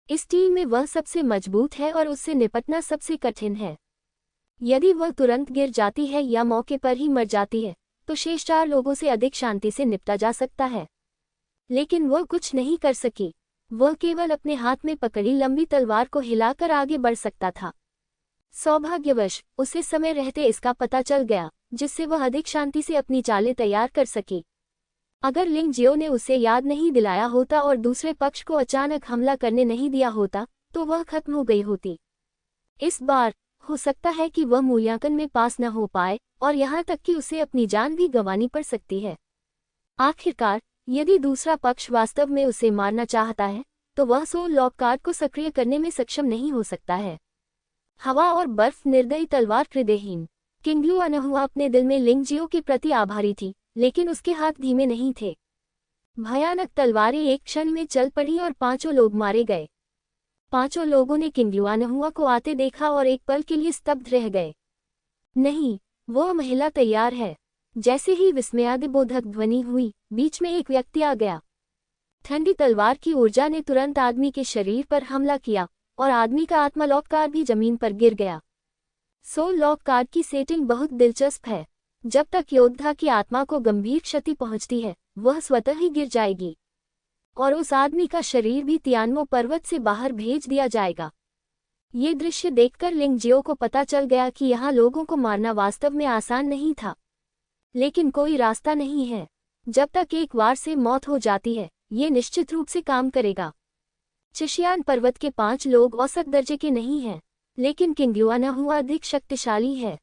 इस टीम में वह सबसे मजबूत है और उससे निपटना सबसे कठिन है। यदि वह तुरंत गिर जाती है या मौके पर ही मर जाती है तो शेष 4 लोगों से अधिक शांति से निपटा जा सकता है। लेकिन वह कुछ नहीं कर सकी। वह केवल अपने हाथ में पकड़ी लंबी तलवार को हिलाकर आगे बढ़ सकता था। सौभाग्यवश उसे समय रहते इसका पता चल गया, जिससे वह अधिक शांति से अपनी चालें तैयार कर सकी। अगर लिंगजियो ने उसे याद नहीं दिलाया होता और दूसरे पक्ष को अचानक हमला करने नहीं दिया होता तो वह खत्म हो गई होती। इस बार हो सकता है कि वह मूल्यांकन में पास न हो पाए और यहाँ तक कि उसे अपनी जान भी गंवानी पड़ सकती है। आखिरकार यदि दूसरा पक्ष वास्तव में उसे मारना चाहता है तो वह सोल लॉक कार्ड को सक्रिय करने में सक्षम नहीं हो सकता है। हवा और बर्फ निर्दयी तलवार हृदयहीन। किंगलू अनहुआ अपने दिल में लिंगजियो के प्रति आभारी थी, लेकिन उसके हाथ धीमे नहीं थे। भयानक तलवारें एक क्षण में चल पड़ी और 5 लोग मारे गए। 5 लोगों ने किंगलू अनहुआ को आते देखा और एक पल के लिए स्तब्ध रह गए। नहीं, वह महिला तैयार है। जैसे ही विस्मयादिबोधक ध्वनि हुई, बीच में एक व्यक्ति आ गया। ठंडी तलवार की ऊर्जा ने तुरंत आदमी के शरीर पर हमला किया और आदमी का आत्मा लॉक कार्ड भी जमीन पर गिर गया। सोल लॉक कार्ड की सेटिंग बहुत दिलचस्प है। जब तक योद्धा की आत्मा को गंभीर क्षति पहुंचती है, वह स्वतः ही गिर जाएगी और उस आदमी का शरीर भी तियानमो पर्वत से बाहर भेज दिया जाएगा। ये दृश्य देखकर लिंगजियो को पता चल गया कि यहाँ लोगों को मारना वास्तव में आसान नहीं था। लेकिन कोई रास्ता नहीं है। जब तक एक बार से मौत हो जाती है, ये निश्चित रूप से काम करेगा। चिशियान पर्वत के 5 लोग औसत दर्जे के नहीं हैं, लेकिन किंगलू अनहुआ अधिक शक्तिशाली है।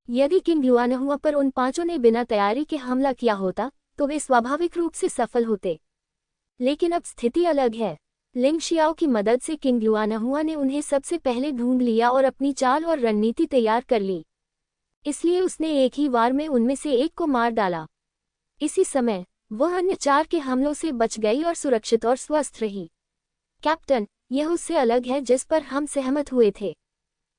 यदि किंगलू अनहुआ पर उन 5 ने बिना तैयारी के हमला किया होता तो वे स्वाभाविक रूप से सफल होते। लेकिन अब स्थिति अलग है। लिंग शियाओ की मदद से किंगलू अनहुआ ने उन्हें सबसे पहले ढूंढ लिया और अपनी चाल और रणनीति तैयार कर ली। इसलिए उसने एक ही वार में उनमें से एक को मार डाला। इसी समय वह अन्य 4 के हमलों से बच गई और सुरक्षित और स्वस्थ रही। कैप्टन, यह उससे अलग है जिस पर हम सहमत हुए थे।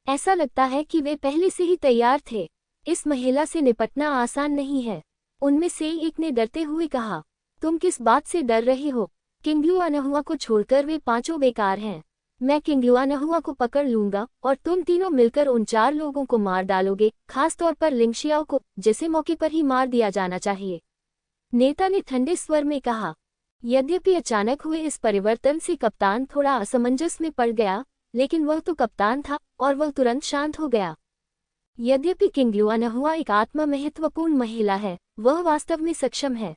ऐसा लगता है कि वे पहले से ही तैयार थे। इस महिला से निपटना आसान नहीं है, उनमें से एक ने डरते हुए कहा। तुम किस बात से डर रहे हो? किंगलू अनहुआ को छोड़कर वे 5 बेकार हैं। मैं किंगलू अनहुआ को पकड़ लूंगा और तुम तीनों मिलकर उन 4 लोगों को मार डालोगे, खासतौर पर लिंगशियाओ को, जिसे मौके पर ही मार दिया जाना चाहिए। नेता ने ठंडे स्वर में कहा। यद्यपि अचानक हुए इस परिवर्तन से कप्तान थोड़ा असमंजस में पड़ गया, लेकिन वह तो कप्तान था और वह तुरंत शांत हो गया। यद्यपि किंगलू अनहुआ एक आत्मा महत्वपूर्ण महिला है, वह वास्तव में सक्षम है।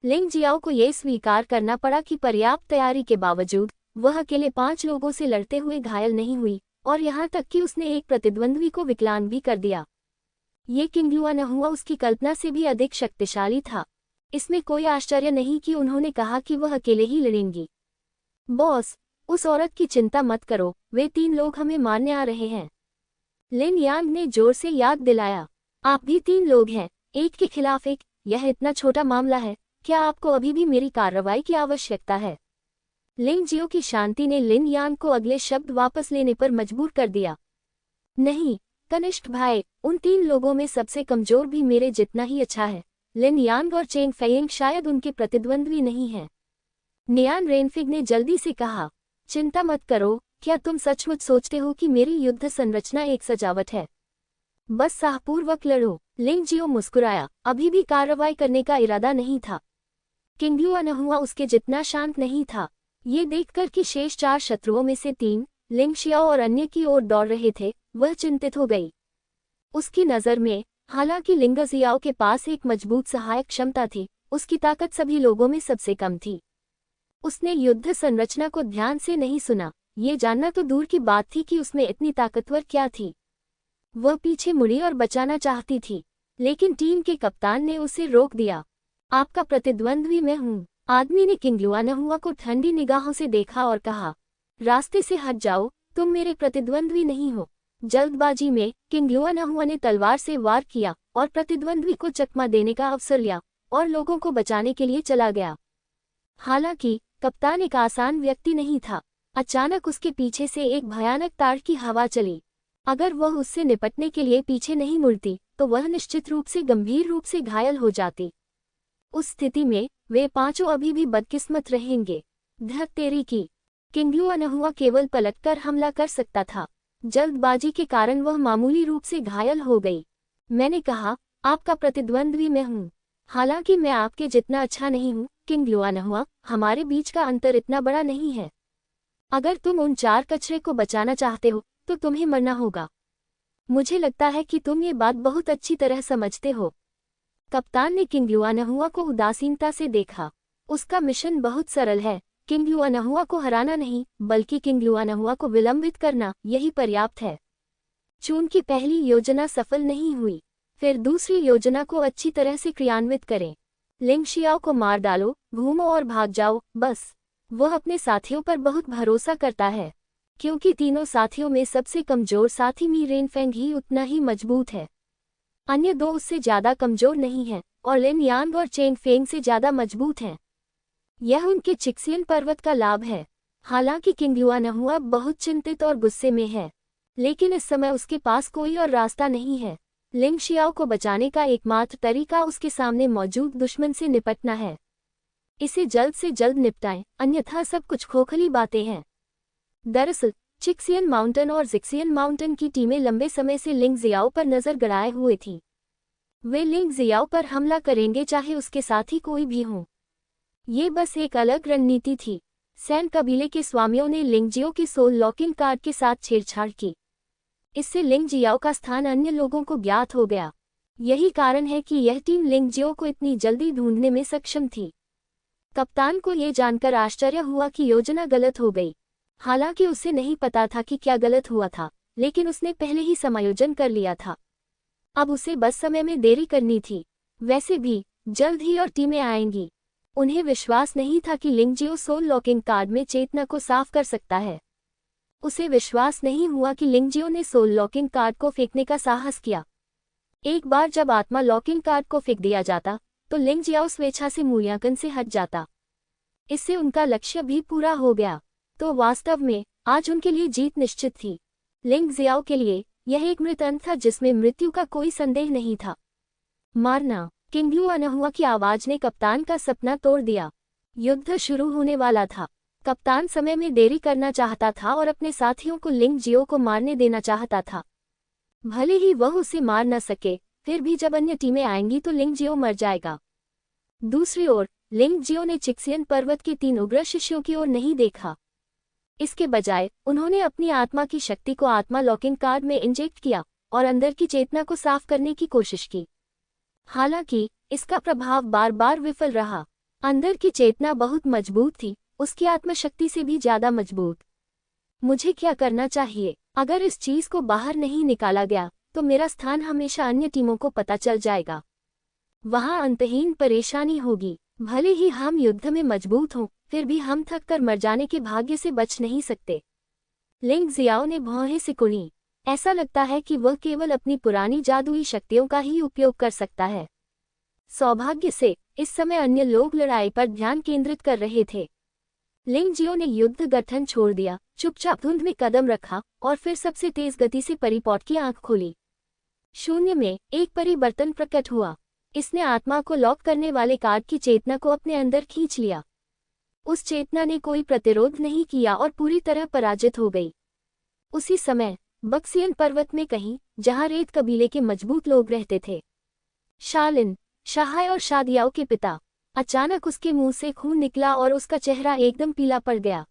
लिंगजियाओ को यह स्वीकार करना पड़ा कि पर्याप्त तैयारी के बावजूद वह अकेले 5 लोगों से लड़ते हुए घायल नहीं हुई और यहाँ तक कि उसने एक प्रतिद्वंद्वी को विकलांग भी कर दिया। ये किंगलू अनहुआ उसकी कल्पना से भी अधिक शक्तिशाली था। इसमें कोई आश्चर्य नहीं कि उन्होंने कहा कि वह अकेले ही लड़ेंगी। बॉस, उस औरत की चिंता मत करो, वे 3 लोग हमें मारने आ रहे हैं। लिन यांग ने जोर से याद दिलाया। आप भी 3 लोग हैं, एक के खिलाफ एक। यह इतना छोटा मामला है, क्या आपको अभी भी मेरी कार्रवाई की आवश्यकता है? लिंगजियो की शांति ने लिन यांग को अगले शब्द वापस लेने पर मजबूर कर दिया। नहीं कनिष्ठ भाई, उन 3 लोगों में सबसे कमजोर भी मेरे जितना ही अच्छा है। लिन यांग और चेंग फेइंग शायद उनके प्रतिद्वंद्वी नहीं हैं। नियान रेनफिग ने जल्दी से कहा। चिंता मत करो, क्या तुम सचमुच सोचते हो कि मेरी युद्ध संरचना एक सजावट है? बस साहपूर्वक लड़ो। लिंगजियो मुस्कुराया, अभी भी कार्रवाई करने का इरादा नहीं था। किंगलू अनहुआ उसके जितना शांत नहीं था। ये देखकर कि शेष 4 शत्रुओं में से 3, लिंगशियाओ और अन्य की ओर दौड़ रहे थे, वह चिंतित हो गई। उसकी नज़र में, हालांकि लिंगजियाओ के पास एक मजबूत सहायक क्षमता थी, उसकी ताकत सभी लोगों में सबसे कम थी। उसने युद्ध संरचना को ध्यान से नहीं सुना, ये जानना तो दूर की बात थी कि उसमें इतनी ताकतवर क्या थी। वह पीछे मुड़ी और बचाना चाहती थी, लेकिन टीम के कप्तान ने उसे रोक दिया। आपका प्रतिद्वंद्वी मैं हूँ। आदमी ने किंगलू अनहुआ को ठंडी निगाहों से देखा और कहा, रास्ते से हट जाओ, तुम मेरे प्रतिद्वंद्वी नहीं हो। जल्दबाजी में किंगलू अनहुआ ने तलवार से वार किया और प्रतिद्वंद्वी को चकमा देने का अवसर लिया, और लोगों को बचाने के लिए चला गया। हालांकि कप्तान एक आसान व्यक्ति नहीं था। अचानक उसके पीछे से एक भयानक ताड़ की हवा चली। अगर वह उससे निपटने के लिए पीछे नहीं मुड़ती तो वह निश्चित रूप से गंभीर रूप से घायल हो जाती। उस स्थिति में वे पांचों अभी भी बदकिस्मत रहेंगे। धक तेरी की। किंगलुआ नहुआ केवल पलटकर हमला कर सकता था। जल्दबाजी के कारण वह मामूली रूप से घायल हो गई। मैंने कहा, आपका प्रतिद्वंद्वी मैं हूँ। हालांकि मैं आपके जितना अच्छा नहीं हूँ किंगलुआ नहुआ, हमारे बीच का अंतर इतना बड़ा नहीं है। अगर तुम उन 4 कचरे को बचाना चाहते हो तो तुम्हें मरना होगा। मुझे लगता है कि तुम ये बात बहुत अच्छी तरह समझते हो। कप्तान ने किंगलुआ नहुआ को उदासीनता से देखा। उसका मिशन बहुत सरल है, किंगलुआ नहुआ को हराना नहीं बल्कि किंगलुआ नहुआ को विलंबित करना, यही पर्याप्त है। चून की पहली योजना सफल नहीं हुई, फिर दूसरी योजना को अच्छी तरह से क्रियान्वित करें। लिंग शियाओ को मार डालो, घूमो और भाग जाओ, बस। वह अपने साथियों पर बहुत भरोसा करता है, क्योंकि तीनों साथियों में सबसे कमजोर साथी मी रेनफेंग ही उतना ही मजबूत है। अन्य 2 उससे ज्यादा कमजोर नहीं हैं और लिन यांग और चेंग फेंग से ज्यादा मजबूत हैं। यह उनके चिक्सियन पर्वत का लाभ है। हालांकि किंगलुआ नहुआ बहुत चिंतित और गुस्से में है, लेकिन इस समय उसके पास कोई और रास्ता नहीं है। लिंग शियाओ को बचाने का एकमात्र तरीका उसके सामने मौजूद दुश्मन से निपटना है। इसे जल्द से जल्द निपटाएं, अन्यथा सब कुछ खोखली बातें हैं। दरअसल चिक्सियन माउंटेन और जिक्सियन माउंटेन की टीमें लंबे समय से लिंग जियाओ पर नजर गड़ाए हुए थी। वे लिंग जियाओ पर हमला करेंगे चाहे उसके साथी कोई भी हों। ये बस एक अलग रणनीति थी। सैन कबीले के स्वामियों ने लिंगजियो की सोल लॉकिंग कार्ड के साथ छेड़छाड़ की। इससे लिंग जियाओ का स्थान अन्य लोगों को ज्ञात हो गया। यही कारण है कि यह टीम लिंगजियो को इतनी जल्दी ढूंढने में सक्षम थी। कप्तान को यह जानकर आश्चर्य हुआ कि योजना गलत हो गई। हालांकि उसे नहीं पता था कि क्या गलत हुआ था, लेकिन उसने पहले ही समायोजन कर लिया था। अब उसे बस समय में देरी करनी थी। वैसे भी जल्द ही और टीमें आएंगी। उन्हें विश्वास नहीं था कि लिंगजियो सोल लॉकिंग कार्ड में चेतना को साफ कर सकता है। उसे विश्वास नहीं हुआ कि लिंगजियो ने सोल लॉकिंग कार्ड को फेंकने का साहस किया। एक बार जब आत्मा लॉकिंग कार्ड को फेंक दिया जाता तो लिंगजियो स्वेच्छा से मूल्यांकन से हट जाता। इससे उनका लक्ष्य भी पूरा हो गया। तो वास्तव में आज उनके लिए जीत निश्चित थी। लिंग जियाओ के लिए यह एक मृत अंत था जिसमें मृत्यु का कोई संदेह नहीं था। मारना। किंगलुआ नहुआ की आवाज ने कप्तान का सपना तोड़ दिया। युद्ध शुरू होने वाला था। कप्तान समय में देरी करना चाहता था और अपने साथियों को लिंग जियो को मारने देना चाहता था। भले ही वह उसे मार न सके, फिर भी जब अन्य टीमें आएंगी तो लिंग जियो मर जाएगा। दूसरी ओर लिंग जियो ने चिक्सियन पर्वत के 3 उग्र शिष्यों की ओर नहीं देखा। इसके बजाय उन्होंने अपनी आत्मा की शक्ति को आत्मा लॉकिंग कार्ड में इंजेक्ट किया और अंदर की चेतना को साफ करने की कोशिश की। हालांकि इसका प्रभाव बार बार विफल रहा। अंदर की चेतना बहुत मजबूत थी, उसकी आत्मशक्ति से भी ज्यादा मजबूत। मुझे क्या करना चाहिए? अगर इस चीज को बाहर नहीं निकाला गया तो मेरा स्थान हमेशा अन्य टीमों को पता चल जाएगा। वहां अंतहीन परेशानी होगी। भले ही हम युद्ध में मजबूत हों, फिर भी हम थक कर मर जाने के भाग्य से बच नहीं सकते। लिंग जियाओ ने भौहें सिकुड़ी। ऐसा लगता है कि वह केवल अपनी पुरानी जादुई शक्तियों का ही उपयोग कर सकता है। सौभाग्य से इस समय अन्य लोग लड़ाई पर ध्यान केंद्रित कर रहे थे। लिंग जियो ने युद्ध गठन छोड़ दिया, चुपचाप धुंध में कदम रखा और फिर सबसे तेज गति से परिपॉट की आंख खोली। शून्य में एक परिवर्तन प्रकट हुआ। इसने आत्मा को लॉक करने वाले कार्ड की चेतना को अपने अंदर खींच लिया। उस चेतना ने कोई प्रतिरोध नहीं किया और पूरी तरह पराजित हो गई। उसी समय बक्सियन पर्वत में कहीं, जहां रेत कबीले के मजबूत लोग रहते थे, शालिन, शाहाय और शादियाओ के पिता, अचानक उसके मुंह से खून निकला और उसका चेहरा एकदम पीला पड़ गया।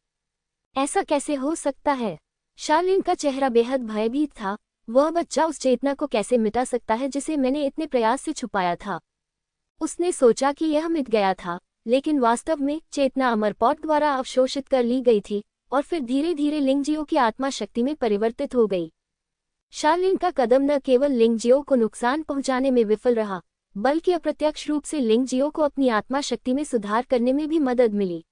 ऐसा कैसे हो सकता है? शालिन का चेहरा बेहद भयभीत था। वह बच्चा उस चेतना को कैसे मिटा सकता है जिसे मैंने इतने प्रयास से छुपाया था? उसने सोचा कि यह मिट गया था, लेकिन वास्तव में चेतना अमरपॉट द्वारा अवशोषित कर ली गई थी और फिर धीरे धीरे लिंगजियो की आत्मा शक्ति में परिवर्तित हो गई। शालिन का कदम न केवल लिंगजियो को नुकसान पहुंचाने में विफल रहा, बल्कि अप्रत्यक्ष रूप से लिंगजियो को अपनी आत्मा शक्ति में सुधार करने में भी मदद मिली।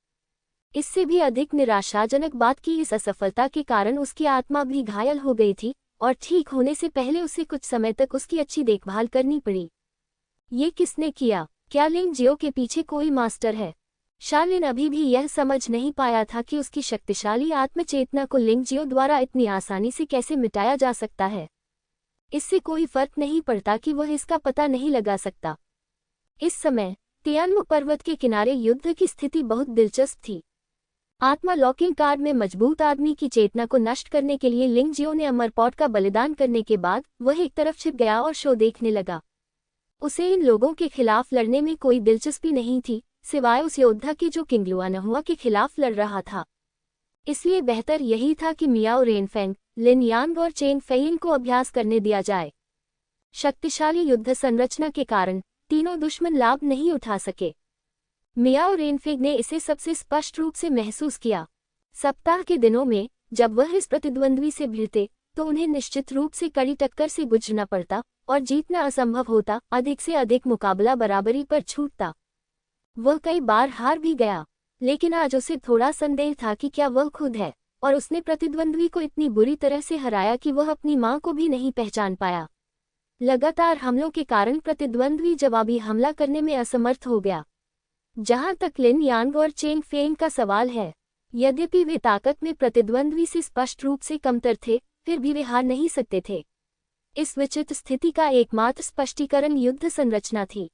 इससे भी अधिक निराशाजनक बात की इस असफलता के कारण उसकी आत्मा भी घायल हो गई थी और ठीक होने से पहले उसे कुछ समय तक उसकी अच्छी देखभाल करनी पड़ी। ये किसने किया? क्या लिंग जियो के पीछे कोई मास्टर है? शालिन अभी भी यह समझ नहीं पाया था कि उसकी शक्तिशाली आत्मचेतना को लिंग जियो द्वारा इतनी आसानी से कैसे मिटाया जा सकता है। इससे कोई फर्क नहीं पड़ता कि वह इसका पता नहीं लगा सकता। इस समय तियानमु पर्वत के किनारे युद्ध की स्थिति बहुत दिलचस्प थी। आत्मा लॉकिंग कार्ड में मजबूत आदमी की चेतना को नष्ट करने के लिए लिंग जियो ने अमरपॉट का बलिदान करने के बाद वह एक तरफ छिप गया और शो देखने लगा। उसे इन लोगों के खिलाफ लड़ने में कोई दिलचस्पी नहीं थी, सिवाय उस योद्धा के जो किंगलुआ नहुआ के खिलाफ लड़ रहा था। इसलिए बेहतर यही था कि मियाओ रेनफेंग, लिन यांग और चेन फेइंग को अभ्यास करने दिया जाए। शक्तिशाली युद्ध संरचना के कारण तीनों दुश्मन लाभ नहीं उठा सके। मियाओ रेनफेंग ने इसे सबसे स्पष्ट रूप से महसूस किया। सप्ताह के दिनों में जब वह इस प्रतिद्वंद्वी से भिड़ते तो उन्हें निश्चित रूप से कड़ी टक्कर से गुजरना पड़ता और जीतना असंभव होता। अधिक से अधिक मुकाबला बराबरी पर छूटता। वह कई बार हार भी गया, लेकिन आज उसे थोड़ा संदेह था कि क्या वह खुद है, और उसने प्रतिद्वंद्वी को इतनी बुरी तरह से हराया कि वह अपनी मां को भी नहीं पहचान पाया। लगातार हमलों के कारण प्रतिद्वंद्वी जवाबी हमला करने में असमर्थ हो गया। जहां तक लिन यांग और चेन फेइंग का सवाल है, यद्यपि वे ताकत में प्रतिद्वंद्वी से स्पष्ट रूप से कमतर थे, फिर भी वे हार नहीं सकते थे। इस विचित्र स्थिति का एकमात्र स्पष्टीकरण युद्ध संरचना थी।